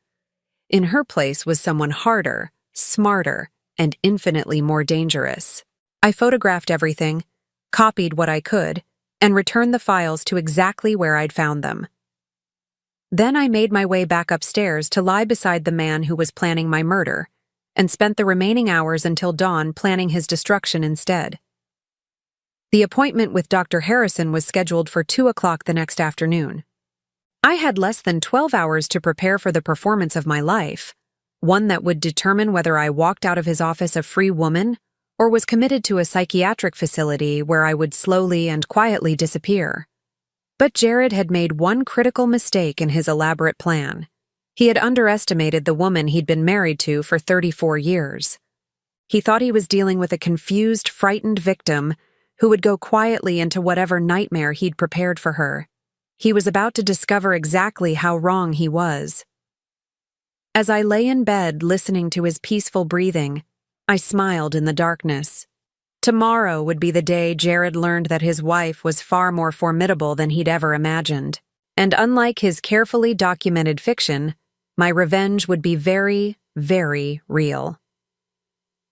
In her place was someone harder, smarter, and infinitely more dangerous. I photographed everything, copied what I could, and returned the files to exactly where I'd found them. Then I made my way back upstairs to lie beside the man who was planning my murder, and spent the remaining hours until dawn planning his destruction instead. The appointment with Dr. Harrison was scheduled for 2 o'clock the next afternoon. I had less than 12 hours to prepare for the performance of my life, one that would determine whether I walked out of his office a free woman or was committed to a psychiatric facility where I would slowly and quietly disappear. But Jared had made one critical mistake in his elaborate plan. He had underestimated the woman he'd been married to for 34 years. He thought he was dealing with a confused, frightened victim who would go quietly into whatever nightmare he'd prepared for her. He was about to discover exactly how wrong he was. As I lay in bed listening to his peaceful breathing, I smiled in the darkness. Tomorrow would be the day Jared learned that his wife was far more formidable than he'd ever imagined. And unlike his carefully documented fiction, my revenge would be very, very real.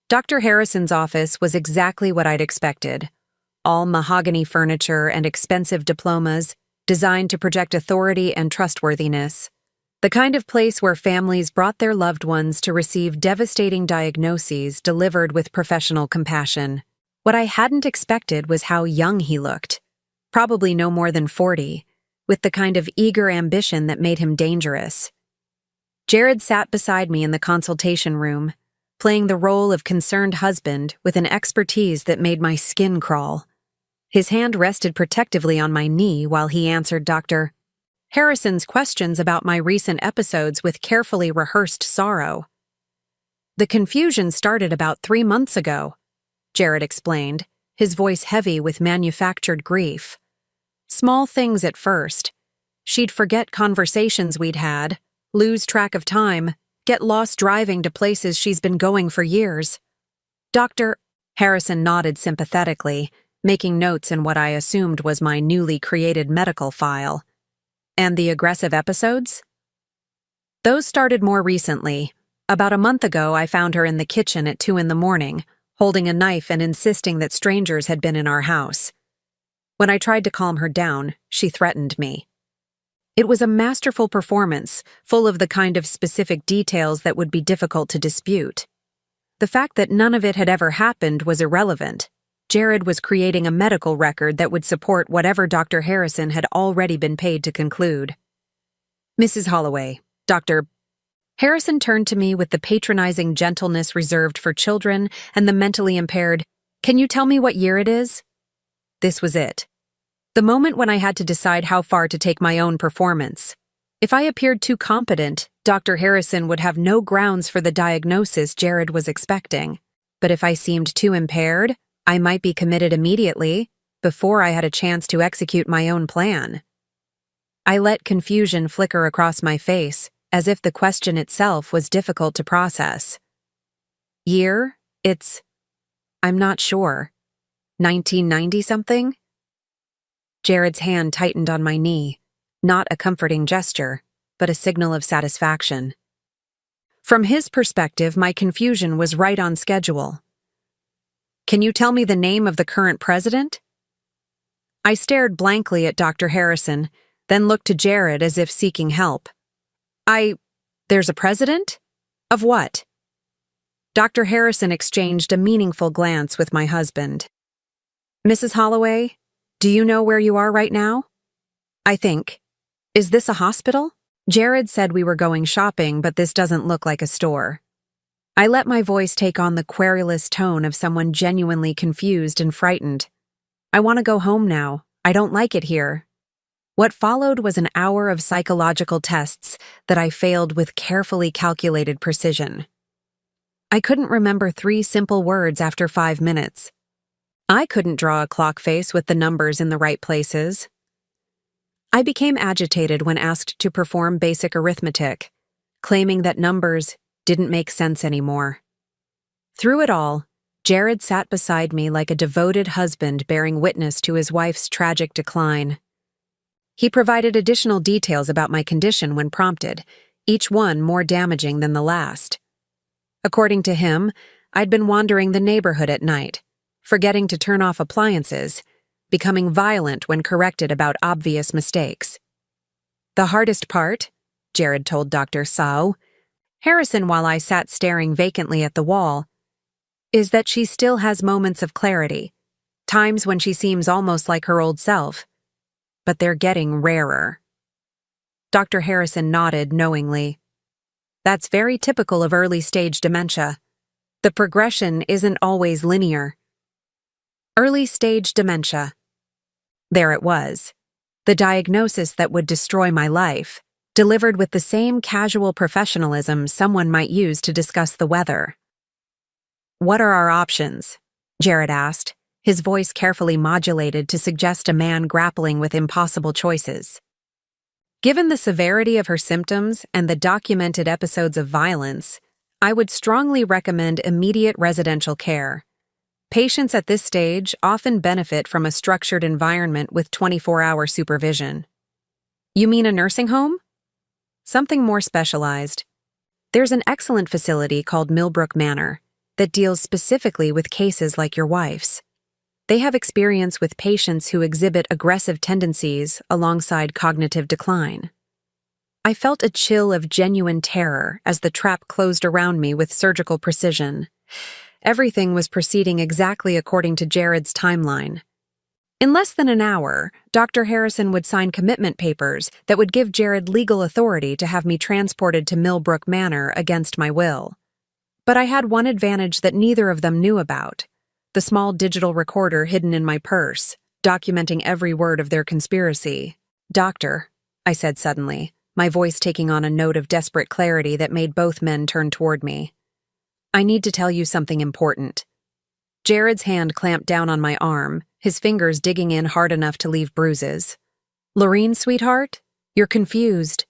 Dr. Harrison's office was exactly what I'd expected. All mahogany furniture and expensive diplomas, designed to project authority and trustworthiness. The kind of place where families brought their loved ones to receive devastating diagnoses delivered with professional compassion. What I hadn't expected was how young he looked. Probably no more than 40, with the kind of eager ambition that made him dangerous. Jared sat beside me in the consultation room, playing the role of concerned husband with an expertise that made my skin crawl. His hand rested protectively on my knee while he answered Dr. Harrison's questions about my recent episodes with carefully rehearsed sorrow. The confusion started about 3 months ago, Jared explained, his voice heavy with manufactured grief. Small things at first. She'd forget conversations we'd had, lose track of time, get lost driving to places she's been going for years. Dr. Harrison nodded sympathetically, making notes in what I assumed was my newly created medical file. And the aggressive episodes? Those started more recently. About a month ago, I found her in the kitchen at 2 a.m, holding a knife and insisting that strangers had been in our house. When I tried to calm her down, she threatened me. It was a masterful performance, full of the kind of specific details that would be difficult to dispute. The fact that none of it had ever happened was irrelevant. Jared was creating a medical record that would support whatever Dr. Harrison had already been paid to conclude. Mrs. Holloway, Dr. Harrison turned to me with the patronizing gentleness reserved for children and the mentally impaired. Can you tell me what year it is? This was it. The moment when I had to decide how far to take my own performance. If I appeared too competent, Dr. Harrison would have no grounds for the diagnosis Jared was expecting. But if I seemed too impaired, I might be committed immediately, before I had a chance to execute my own plan. I let confusion flicker across my face, as if the question itself was difficult to process. Year? I'm not sure. 1990-something? Jared's hand tightened on my knee, not a comforting gesture, but a signal of satisfaction. From his perspective, my confusion was right on schedule. Can you tell me the name of the current president? I stared blankly at Dr. Harrison, then looked to Jared as if seeking help. There's a president? Of what? Dr. Harrison exchanged a meaningful glance with my husband. Mrs. Holloway, do you know where you are right now? I think. Is this a hospital? Jared said we were going shopping, but this doesn't look like a store. I let my voice take on the querulous tone of someone genuinely confused and frightened. I want to go home now. I don't like it here. What followed was an hour of psychological tests that I failed with carefully calculated precision. I couldn't remember 3 simple words after 5 minutes. I couldn't draw a clock face with the numbers in the right places. I became agitated when asked to perform basic arithmetic, claiming that numbers didn't make sense anymore. Through it all, Jared sat beside me like a devoted husband bearing witness to his wife's tragic decline. He provided additional details about my condition when prompted, each one more damaging than the last. According to him, I'd been wandering the neighborhood at night, forgetting to turn off appliances, becoming violent when corrected about obvious mistakes. The hardest part, Jared told Dr. Sao, Harrison while I sat staring vacantly at the wall, is that she still has moments of clarity, times when she seems almost like her old self. But they're getting rarer. Dr. Harrison nodded knowingly. That's very typical of early-stage dementia. The progression isn't always linear. Early-stage dementia. There it was. the diagnosis that would destroy my life, delivered with the same casual professionalism someone might use to discuss the weather. "What are our options?" Jared asked, his voice carefully modulated to suggest a man grappling with impossible choices. Given the severity of her symptoms and the documented episodes of violence, I would strongly recommend immediate residential care. Patients at this stage often benefit from a structured environment with 24-hour supervision. "You mean a nursing home?" "Something more specialized. There's an excellent facility called Millbrook Manor that deals specifically with cases like your wife's. They have experience with patients who exhibit aggressive tendencies alongside cognitive decline." I felt a chill of genuine terror as the trap closed around me with surgical precision. Everything was proceeding exactly according to Jared's timeline. In less than an hour, Dr. Harrison would sign commitment papers that would give Jared legal authority to have me transported to Millbrook Manor against my will. But I had one advantage that neither of them knew about: the small digital recorder hidden in my purse, documenting every word of their conspiracy. "Doctor," I said suddenly, my voice taking on a note of desperate clarity that made both men turn toward me. "I need to tell you something important." Jared's hand clamped down on my arm, his fingers digging in hard enough to leave bruises. "Lorene, sweetheart, you're confused."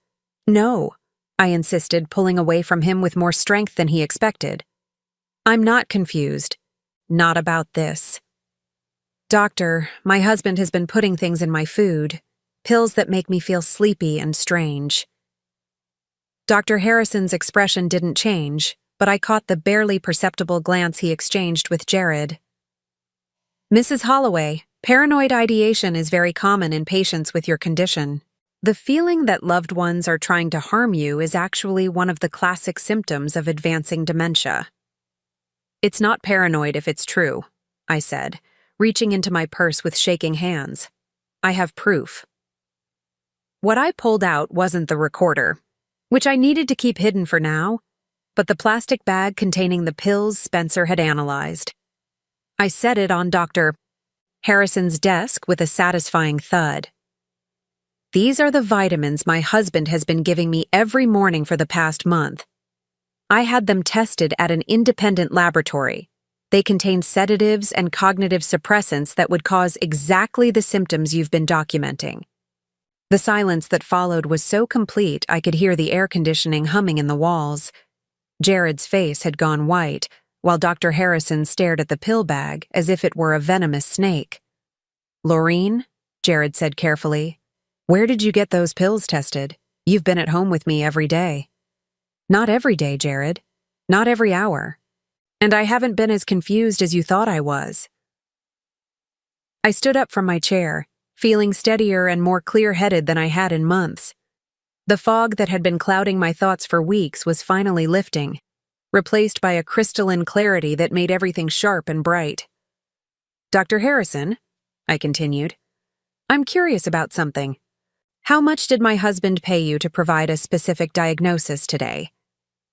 "No," I insisted, pulling away from him with more strength than he expected. "I'm not confused. Not about this. Doctor, my husband has been putting things in my food, pills that make me feel sleepy and strange." Dr. Harrison's expression didn't change, but I caught the barely perceptible glance he exchanged with Jared. "Mrs. Holloway, paranoid ideation is very common in patients with your condition. The feeling that loved ones are trying to harm you is actually one of the classic symptoms of advancing dementia." "It's not paranoid if it's true," I said, reaching into my purse with shaking hands. "I have proof." What I pulled out wasn't the recorder, which I needed to keep hidden for now, but the plastic bag containing the pills Spencer had analyzed. I set it on Dr. Harrison's desk with a satisfying thud. "These are the vitamins my husband has been giving me every morning for the past month. I had them tested at an independent laboratory. They contain sedatives and cognitive suppressants that would cause exactly the symptoms you've been documenting." The silence that followed was so complete I could hear the air conditioning humming in the walls. Jared's face had gone white, while Dr. Harrison stared at the pill bag as if it were a venomous snake. "Lorene," Jared said carefully, "where did you get those pills tested? You've been at home with me every day." "Not every day, Jared. Not every hour. And I haven't been as confused as you thought I was." I stood up from my chair, feeling steadier and more clear-headed than I had in months. The fog that had been clouding my thoughts for weeks was finally lifting, replaced by a crystalline clarity that made everything sharp and bright. "Dr. Harrison," I continued, "I'm curious about something. How much did my husband pay you to provide a specific diagnosis today?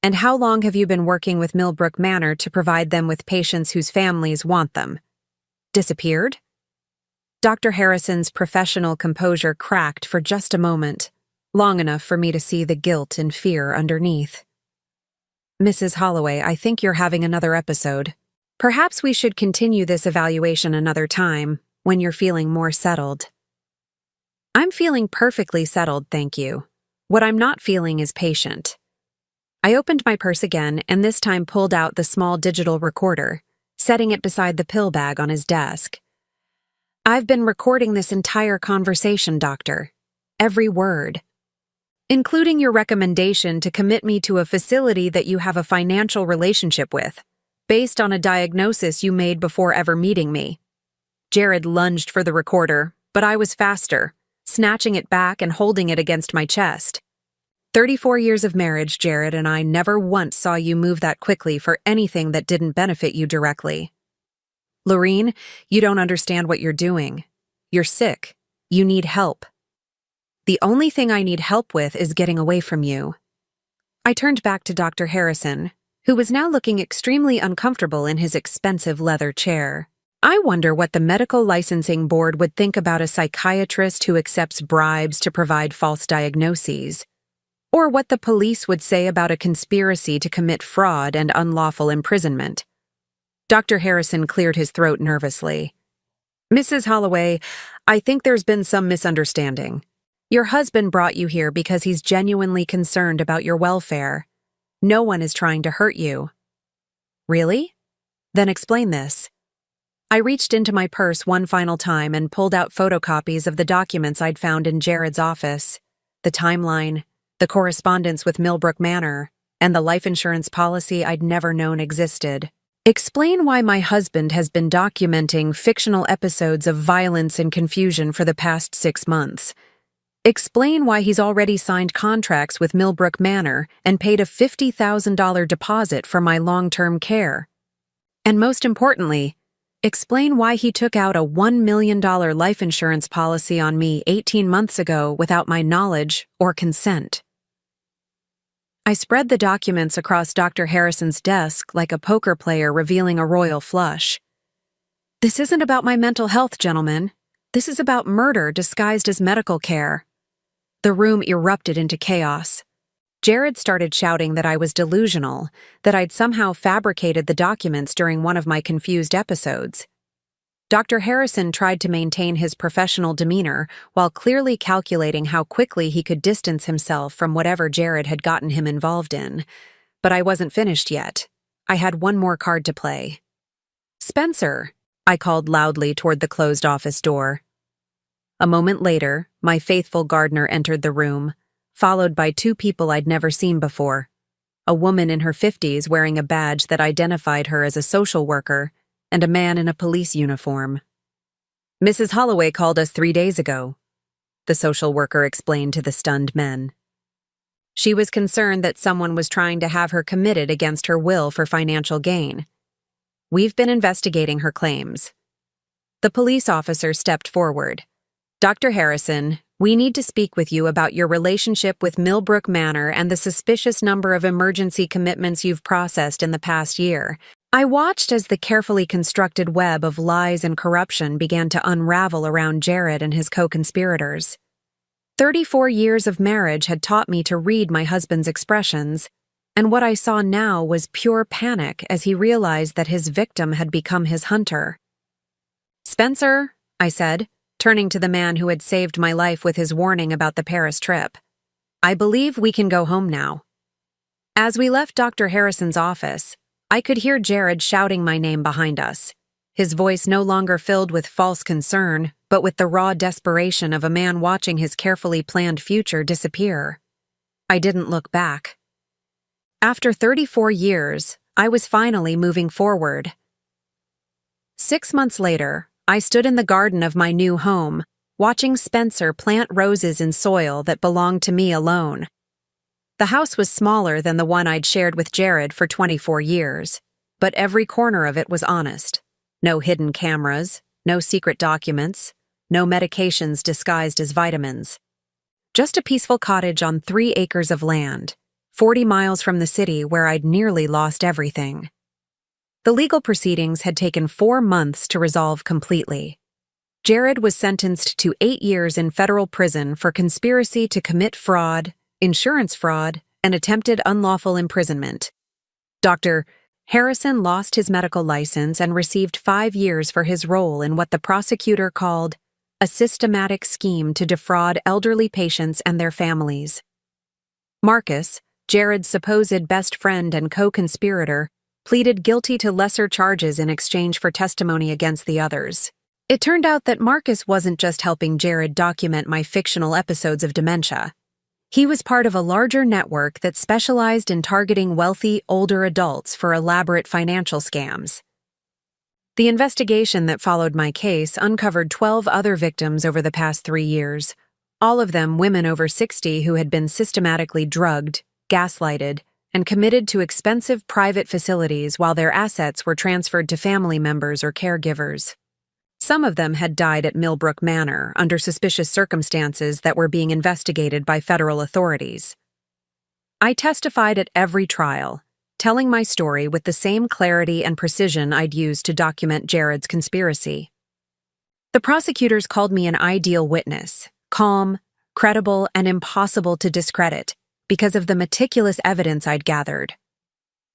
And how long have you been working with Millbrook Manor to provide them with patients whose families want them? Disappeared?" Dr. Harrison's professional composure cracked for just a moment, long enough for me to see the guilt and fear underneath. "Mrs. Holloway, I think you're having another episode. Perhaps we should continue this evaluation another time, when you're feeling more settled." "I'm feeling perfectly settled, thank you. What I'm not feeling is patient." I opened my purse again and this time pulled out the small digital recorder, setting it beside the pill bag on his desk. "I've been recording this entire conversation, doctor. Every word. Including your recommendation to commit me to a facility that you have a financial relationship with, based on a diagnosis you made before ever meeting me." Jared lunged for the recorder, but I was faster, snatching it back and holding it against my chest. 34 years of marriage, Jared, and I never once saw you move that quickly for anything that didn't benefit you directly. "Lorene, you don't understand what you're doing. You're sick. You need help. The only thing I need help with is getting away from you." I turned back to Dr. Harrison, who was now looking extremely uncomfortable in his expensive leather chair. I wonder what the medical licensing board would think about a psychiatrist who accepts bribes to provide false diagnoses, or what the police would say about a conspiracy to commit fraud and unlawful imprisonment. Dr. Harrison cleared his throat nervously. Mrs. Holloway, I think there's been some misunderstanding. Your husband brought you here because he's genuinely concerned about your welfare. No one is trying to hurt you. Really? Then explain this. I reached into my purse one final time and pulled out photocopies of the documents I'd found in Jared's office, the timeline, the correspondence with Millbrook Manor, and the life insurance policy I'd never known existed. Explain why my husband has been documenting fictional episodes of violence and confusion for the past 6 months. Explain why he's already signed contracts with Millbrook Manor and paid a $50,000 deposit for my long-term care. And most importantly, explain why he took out a $1 million life insurance policy on me 18 months ago without my knowledge or consent. I spread the documents across Dr. Harrison's desk like a poker player revealing a royal flush. This isn't about my mental health, gentlemen. This is about murder disguised as medical care. The room erupted into chaos. Jared started shouting that I was delusional, that I'd somehow fabricated the documents during one of my confused episodes. Dr. Harrison tried to maintain his professional demeanor while clearly calculating how quickly he could distance himself from whatever Jared had gotten him involved in. But I wasn't finished yet. I had one more card to play. Spencer, I called loudly toward the closed office door. A moment later, my faithful gardener entered the room, followed by 2 people I'd never seen before. A woman in her 50s wearing a badge that identified her as a social worker, and a man in a police uniform. Mrs. Holloway called us 3 days ago, the social worker explained to the stunned men. She was concerned that someone was trying to have her committed against her will for financial gain. We've been investigating her claims. The police officer stepped forward. Dr. Harrison, we need to speak with you about your relationship with Millbrook Manor and the suspicious number of emergency commitments you've processed in the past year. I watched as the carefully constructed web of lies and corruption began to unravel around Jared and his co-conspirators. 34 years of marriage had taught me to read my husband's expressions, and what I saw now was pure panic as he realized that his victim had become his hunter. Spencer, I said, turning to the man who had saved my life with his warning about the Paris trip. I believe we can go home now. As we left Dr. Harrison's office, I could hear Jared shouting my name behind us, his voice no longer filled with false concern, but with the raw desperation of a man watching his carefully planned future disappear. I didn't look back. After 34 years, I was finally moving forward. 6 months later, I stood in the garden of my new home, watching Spencer plant roses in soil that belonged to me alone. The house was smaller than the one I'd shared with Jared for 24 years, but every corner of it was honest. No hidden cameras, no secret documents, no medications disguised as vitamins. Just a peaceful cottage on 3 acres of land, 40 miles from the city where I'd nearly lost everything. The legal proceedings had taken 4 months to resolve completely. Jared was sentenced to 8 years in federal prison for conspiracy to commit fraud, insurance fraud, and attempted unlawful imprisonment. Dr. Harrison lost his medical license and received 5 years for his role in what the prosecutor called a systematic scheme to defraud elderly patients and their families. Marcus, Jared's supposed best friend and co-conspirator, pleaded guilty to lesser charges in exchange for testimony against the others. It turned out that Marcus wasn't just helping Jared document my fictional episodes of dementia. He was part of a larger network that specialized in targeting wealthy, older adults for elaborate financial scams. The investigation that followed my case uncovered 12 other victims over the past 3 years, all of them women over 60 who had been systematically drugged, gaslighted, and committed to expensive private facilities while their assets were transferred to family members or caregivers. Some of them had died at Millbrook Manor under suspicious circumstances that were being investigated by federal authorities. I testified at every trial, telling my story with the same clarity and precision I'd used to document Jared's conspiracy. The prosecutors called me an ideal witness, calm, credible, and impossible to discredit because of the meticulous evidence I'd gathered.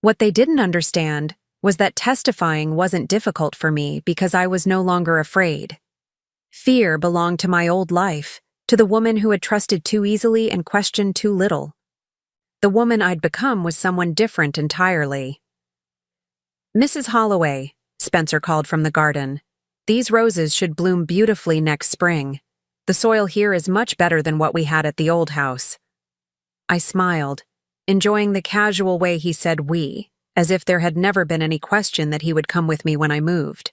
What they didn't understand was that testifying wasn't difficult for me because I was no longer afraid. Fear belonged to my old life, to the woman who had trusted too easily and questioned too little. The woman I'd become was someone different entirely. "Mrs. Holloway," Spencer called from the garden, "these roses should bloom beautifully next spring. The soil here is much better than what we had at the old house." I smiled, enjoying the casual way he said "we," as if there had never been any question that he would come with me when I moved.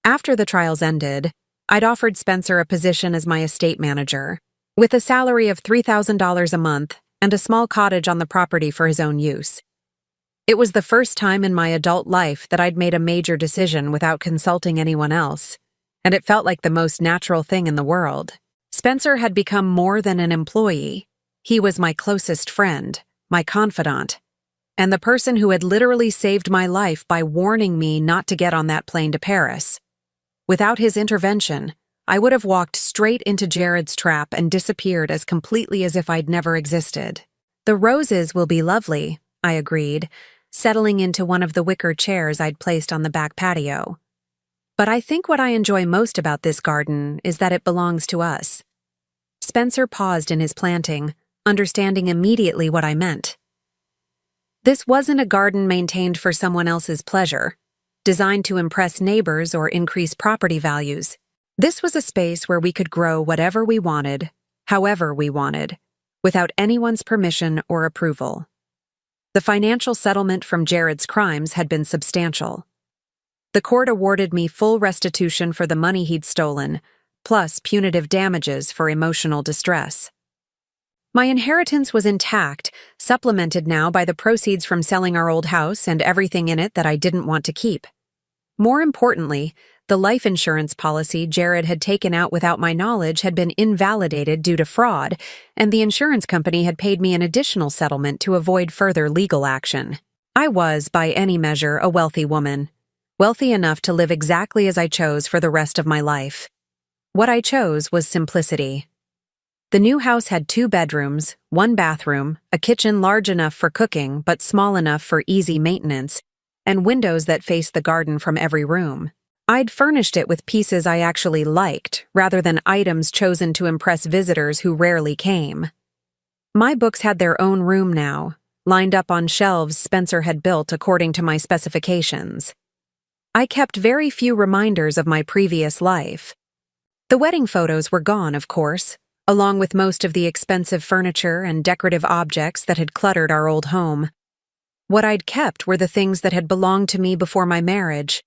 After the trials ended, I'd offered Spencer a position as my estate manager, with a salary of $3,000 a month and a small cottage on the property for his own use. It was the first time in my adult life that I'd made a major decision without consulting anyone else, and it felt like the most natural thing in the world. Spencer had become more than an employee. He was my closest friend, my confidant, and the person who had literally saved my life by warning me not to get on that plane to Paris. Without his intervention, I would have walked straight into Jared's trap and disappeared as completely as if I'd never existed. "The roses will be lovely," I agreed, settling into one of the wicker chairs I'd placed on the back patio. "But I think what I enjoy most about this garden is that it belongs to us." Spencer paused in his planting, understanding immediately what I meant. This wasn't a garden maintained for someone else's pleasure, designed to impress neighbors or increase property values. This was a space where we could grow whatever we wanted, however we wanted, without anyone's permission or approval. The financial settlement from Jared's crimes had been substantial. The court awarded me full restitution for the money he'd stolen, plus punitive damages for emotional distress. My inheritance was intact, supplemented now by the proceeds from selling our old house and everything in it that I didn't want to keep. More importantly, the life insurance policy Jared had taken out without my knowledge had been invalidated due to fraud, and the insurance company had paid me an additional settlement to avoid further legal action. I was, by any measure, a wealthy woman, wealthy enough to live exactly as I chose for the rest of my life. What I chose was simplicity. The new house had 2 bedrooms, 1 bathroom, a kitchen large enough for cooking but small enough for easy maintenance, and windows that faced the garden from every room. I'd furnished it with pieces I actually liked, rather than items chosen to impress visitors who rarely came. My books had their own room now, lined up on shelves Spencer had built according to my specifications. I kept very few reminders of my previous life. The wedding photos were gone, of course, along with most of the expensive furniture and decorative objects that had cluttered our old home. What I'd kept were the things that had belonged to me before my marriage: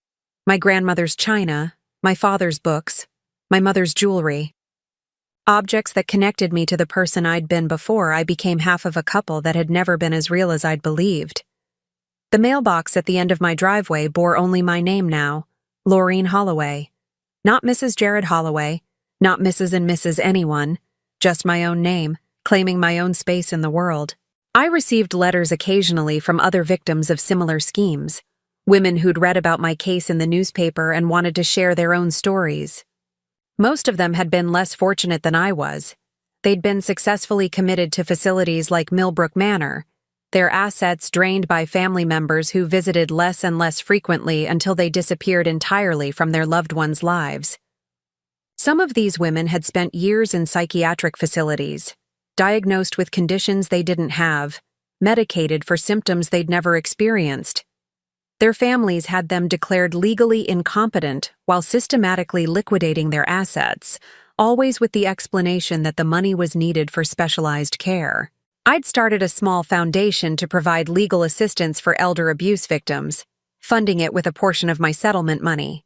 my grandmother's china, my father's books, my mother's jewelry. Objects that connected me to the person I'd been before I became half of a couple that had never been as real as I'd believed. The mailbox at the end of my driveway bore only my name now, Laureen Holloway. Not Mrs. Jared Holloway, not Mrs. and Mrs. anyone, just my own name, claiming my own space in the world. I received letters occasionally from other victims of similar schemes, women who'd read about my case in the newspaper and wanted to share their own stories. Most of them had been less fortunate than I was. They'd been successfully committed to facilities like Millbrook Manor, their assets drained by family members who visited less and less frequently until they disappeared entirely from their loved ones' lives. Some of these women had spent years in psychiatric facilities, diagnosed with conditions they didn't have, medicated for symptoms they'd never experienced. Their families had them declared legally incompetent while systematically liquidating their assets, always with the explanation that the money was needed for specialized care. I'd started a small foundation to provide legal assistance for elder abuse victims, funding it with a portion of my settlement money.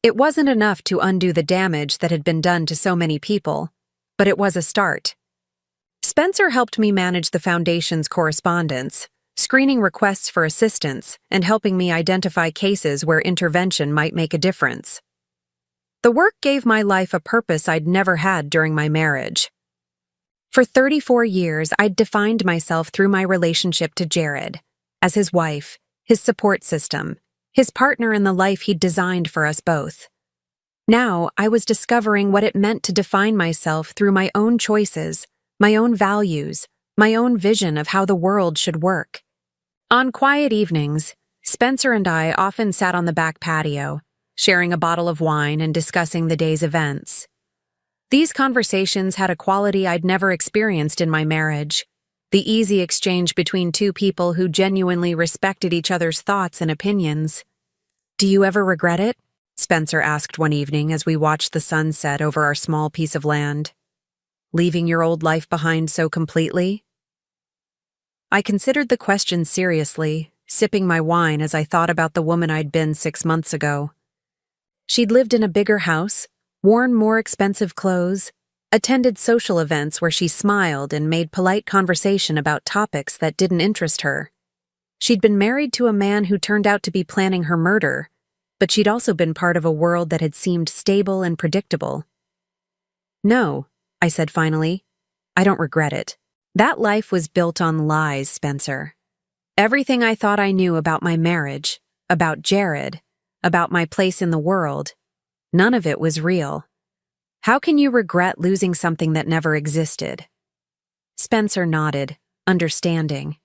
It wasn't enough to undo the damage that had been done to so many people, but it was a start. Spencer helped me manage the foundation's correspondence, screening requests for assistance and helping me identify cases where intervention might make a difference. The work gave my life a purpose I'd never had during my marriage. For 34 years, I'd defined myself through my relationship to Jared, as his wife, his support system, his partner in the life he'd designed for us both. Now, I was discovering what it meant to define myself through my own choices, my own values, my own vision of how the world should work. On quiet evenings, Spencer and I often sat on the back patio, sharing a bottle of wine and discussing the day's events. These conversations had a quality I'd never experienced in my marriage, the easy exchange between two people who genuinely respected each other's thoughts and opinions. "Do you ever regret it?" Spencer asked one evening as we watched the sun set over our small piece of land. "Leaving your old life behind so completely?" I considered the question seriously, sipping my wine as I thought about the woman I'd been 6 months ago. She'd lived in a bigger house, worn more expensive clothes, attended social events where she smiled and made polite conversation about topics that didn't interest her. She'd been married to a man who turned out to be planning her murder, but she'd also been part of a world that had seemed stable and predictable. "No," I said finally, "I don't regret it. That life was built on lies, Spencer. Everything I thought I knew about my marriage, about Jared, about my place in the world, none of it was real. How can you regret losing something that never existed?" Spencer nodded, understanding.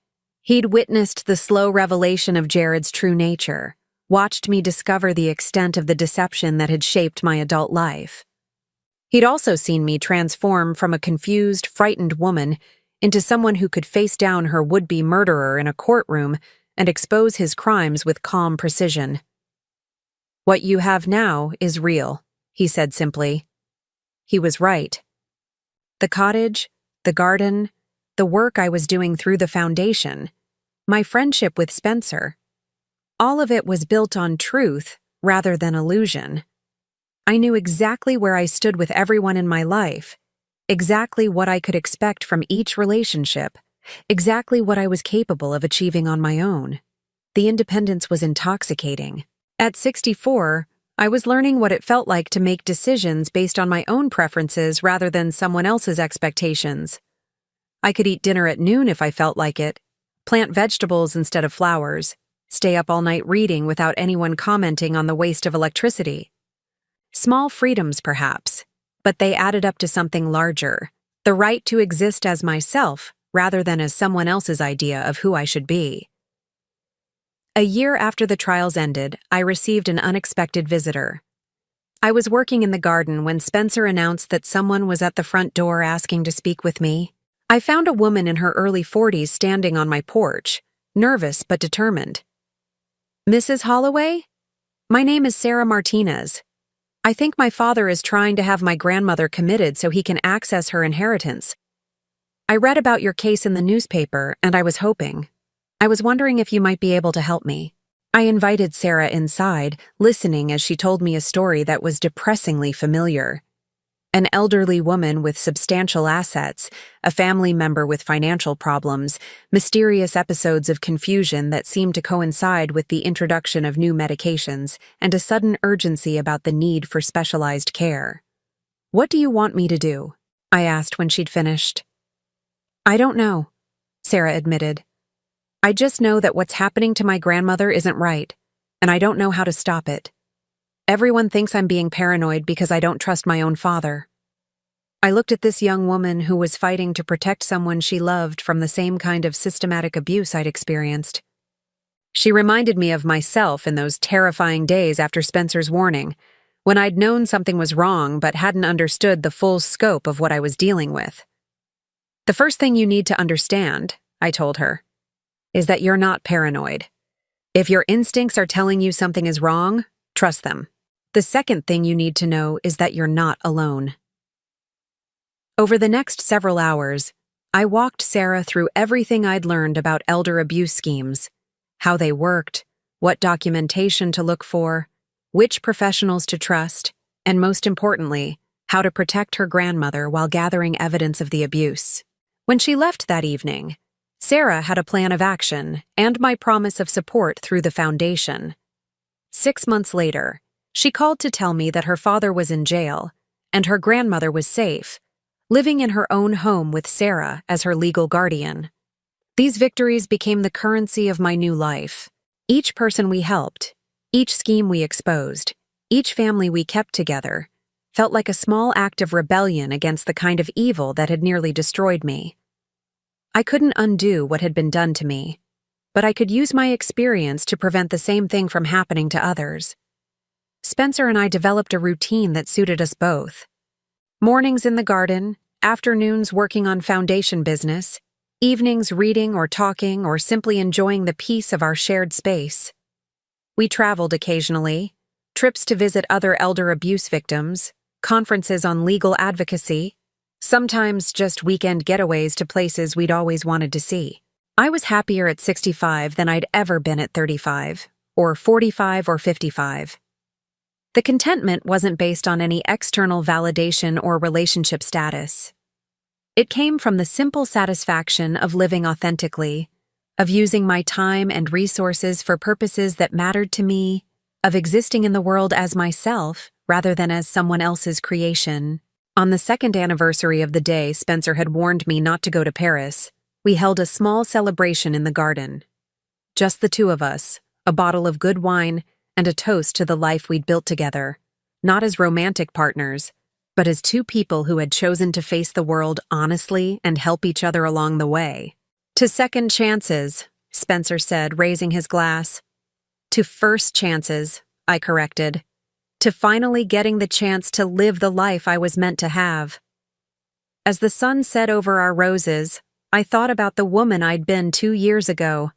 He'd witnessed the slow revelation of Jared's true nature, watched me discover the extent of the deception that had shaped my adult life. He'd also seen me transform from a confused, frightened woman into someone who could face down her would-be murderer in a courtroom and expose his crimes with calm precision. "What you have now is real," he said simply. He was right. The cottage, the garden, the work I was doing through the foundation, my friendship with Spencer, all of it was built on truth rather than illusion. I knew exactly where I stood with everyone in my life, exactly what I could expect from each relationship, exactly what I was capable of achieving on my own. The independence was intoxicating. At 64, I was learning what it felt like to make decisions based on my own preferences rather than someone else's expectations. I could eat dinner at noon if I felt like it, plant vegetables instead of flowers, stay up all night reading without anyone commenting on the waste of electricity. Small freedoms, perhaps, but they added up to something larger, the right to exist as myself rather than as someone else's idea of who I should be. A year after the trials ended, I received an unexpected visitor. I was working in the garden when Spencer announced that someone was at the front door asking to speak with me. I found a woman in her early 40s standing on my porch, nervous but determined. "Mrs. Holloway? My name is Sarah Martinez. I think my father is trying to have my grandmother committed so he can access her inheritance. I read about your case in the newspaper, and I was wondering if you might be able to help me." I invited Sarah inside, listening as she told me a story that was depressingly familiar. An elderly woman with substantial assets, a family member with financial problems, mysterious episodes of confusion that seemed to coincide with the introduction of new medications, and a sudden urgency about the need for specialized care. "What do you want me to do?" I asked when she'd finished. "I don't know," Sarah admitted. "I just know that what's happening to my grandmother isn't right, and I don't know how to stop it. Everyone thinks I'm being paranoid because I don't trust my own father." I looked at this young woman who was fighting to protect someone she loved from the same kind of systematic abuse I'd experienced. She reminded me of myself in those terrifying days after Spencer's warning, when I'd known something was wrong but hadn't understood the full scope of what I was dealing with. "The first thing you need to understand," I told her, "is that you're not paranoid. If your instincts are telling you something is wrong, trust them. The second thing you need to know is that you're not alone." Over the next several hours, I walked Sarah through everything I'd learned about elder abuse schemes, how they worked, what documentation to look for, which professionals to trust, and most importantly, how to protect her grandmother while gathering evidence of the abuse. When she left that evening, Sarah had a plan of action and my promise of support through the foundation. 6 months later, she called to tell me that her father was in jail and her grandmother was safe, living in her own home with Sarah as her legal guardian. These victories became the currency of my new life. Each person we helped, each scheme we exposed, each family we kept together, felt like a small act of rebellion against the kind of evil that had nearly destroyed me. I couldn't undo what had been done to me, but I could use my experience to prevent the same thing from happening to others. Spencer and I developed a routine that suited us both. Mornings in the garden, afternoons working on foundation business, evenings reading or talking or simply enjoying the peace of our shared space. We traveled occasionally, trips to visit other elder abuse victims, conferences on legal advocacy, sometimes just weekend getaways to places we'd always wanted to see. I was happier at 65 than I'd ever been at 35, or 45 or 55. The contentment wasn't based on any external validation or relationship status. It came from the simple satisfaction of living authentically, of using my time and resources for purposes that mattered to me, of existing in the world as myself rather than as someone else's creation. On the second anniversary of the day Spencer had warned me not to go to Paris, we held a small celebration in the garden. Just the two of us, a bottle of good wine, and a toast to the life we'd built together, not as romantic partners, but as two people who had chosen to face the world honestly and help each other along the way. To second chances, Spencer said, raising his glass. To first chances, I corrected. To finally getting the chance to live the life I was meant to have. As the sun set over our roses, I thought about the woman I'd been 2 years ago,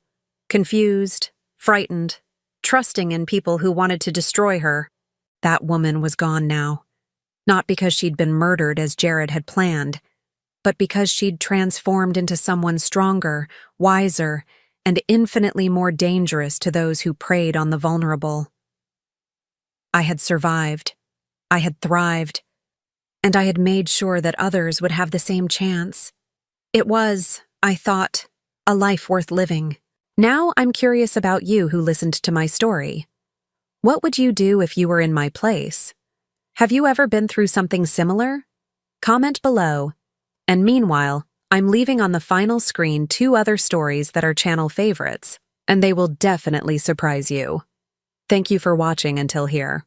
confused, frightened, trusting in people who wanted to destroy her. That woman was gone now. Not because she'd been murdered as Jared had planned, but because she'd transformed into someone stronger, wiser, and infinitely more dangerous to those who preyed on the vulnerable. I had survived, I had thrived, and I had made sure that others would have the same chance. It was, I thought, a life worth living. Now I'm curious about you who listened to my story. What would you do if you were in my place? Have you ever been through something similar? Comment below. And meanwhile, I'm leaving on the final screen 2 other stories that are channel favorites, and they will definitely surprise you. Thank you for watching until here.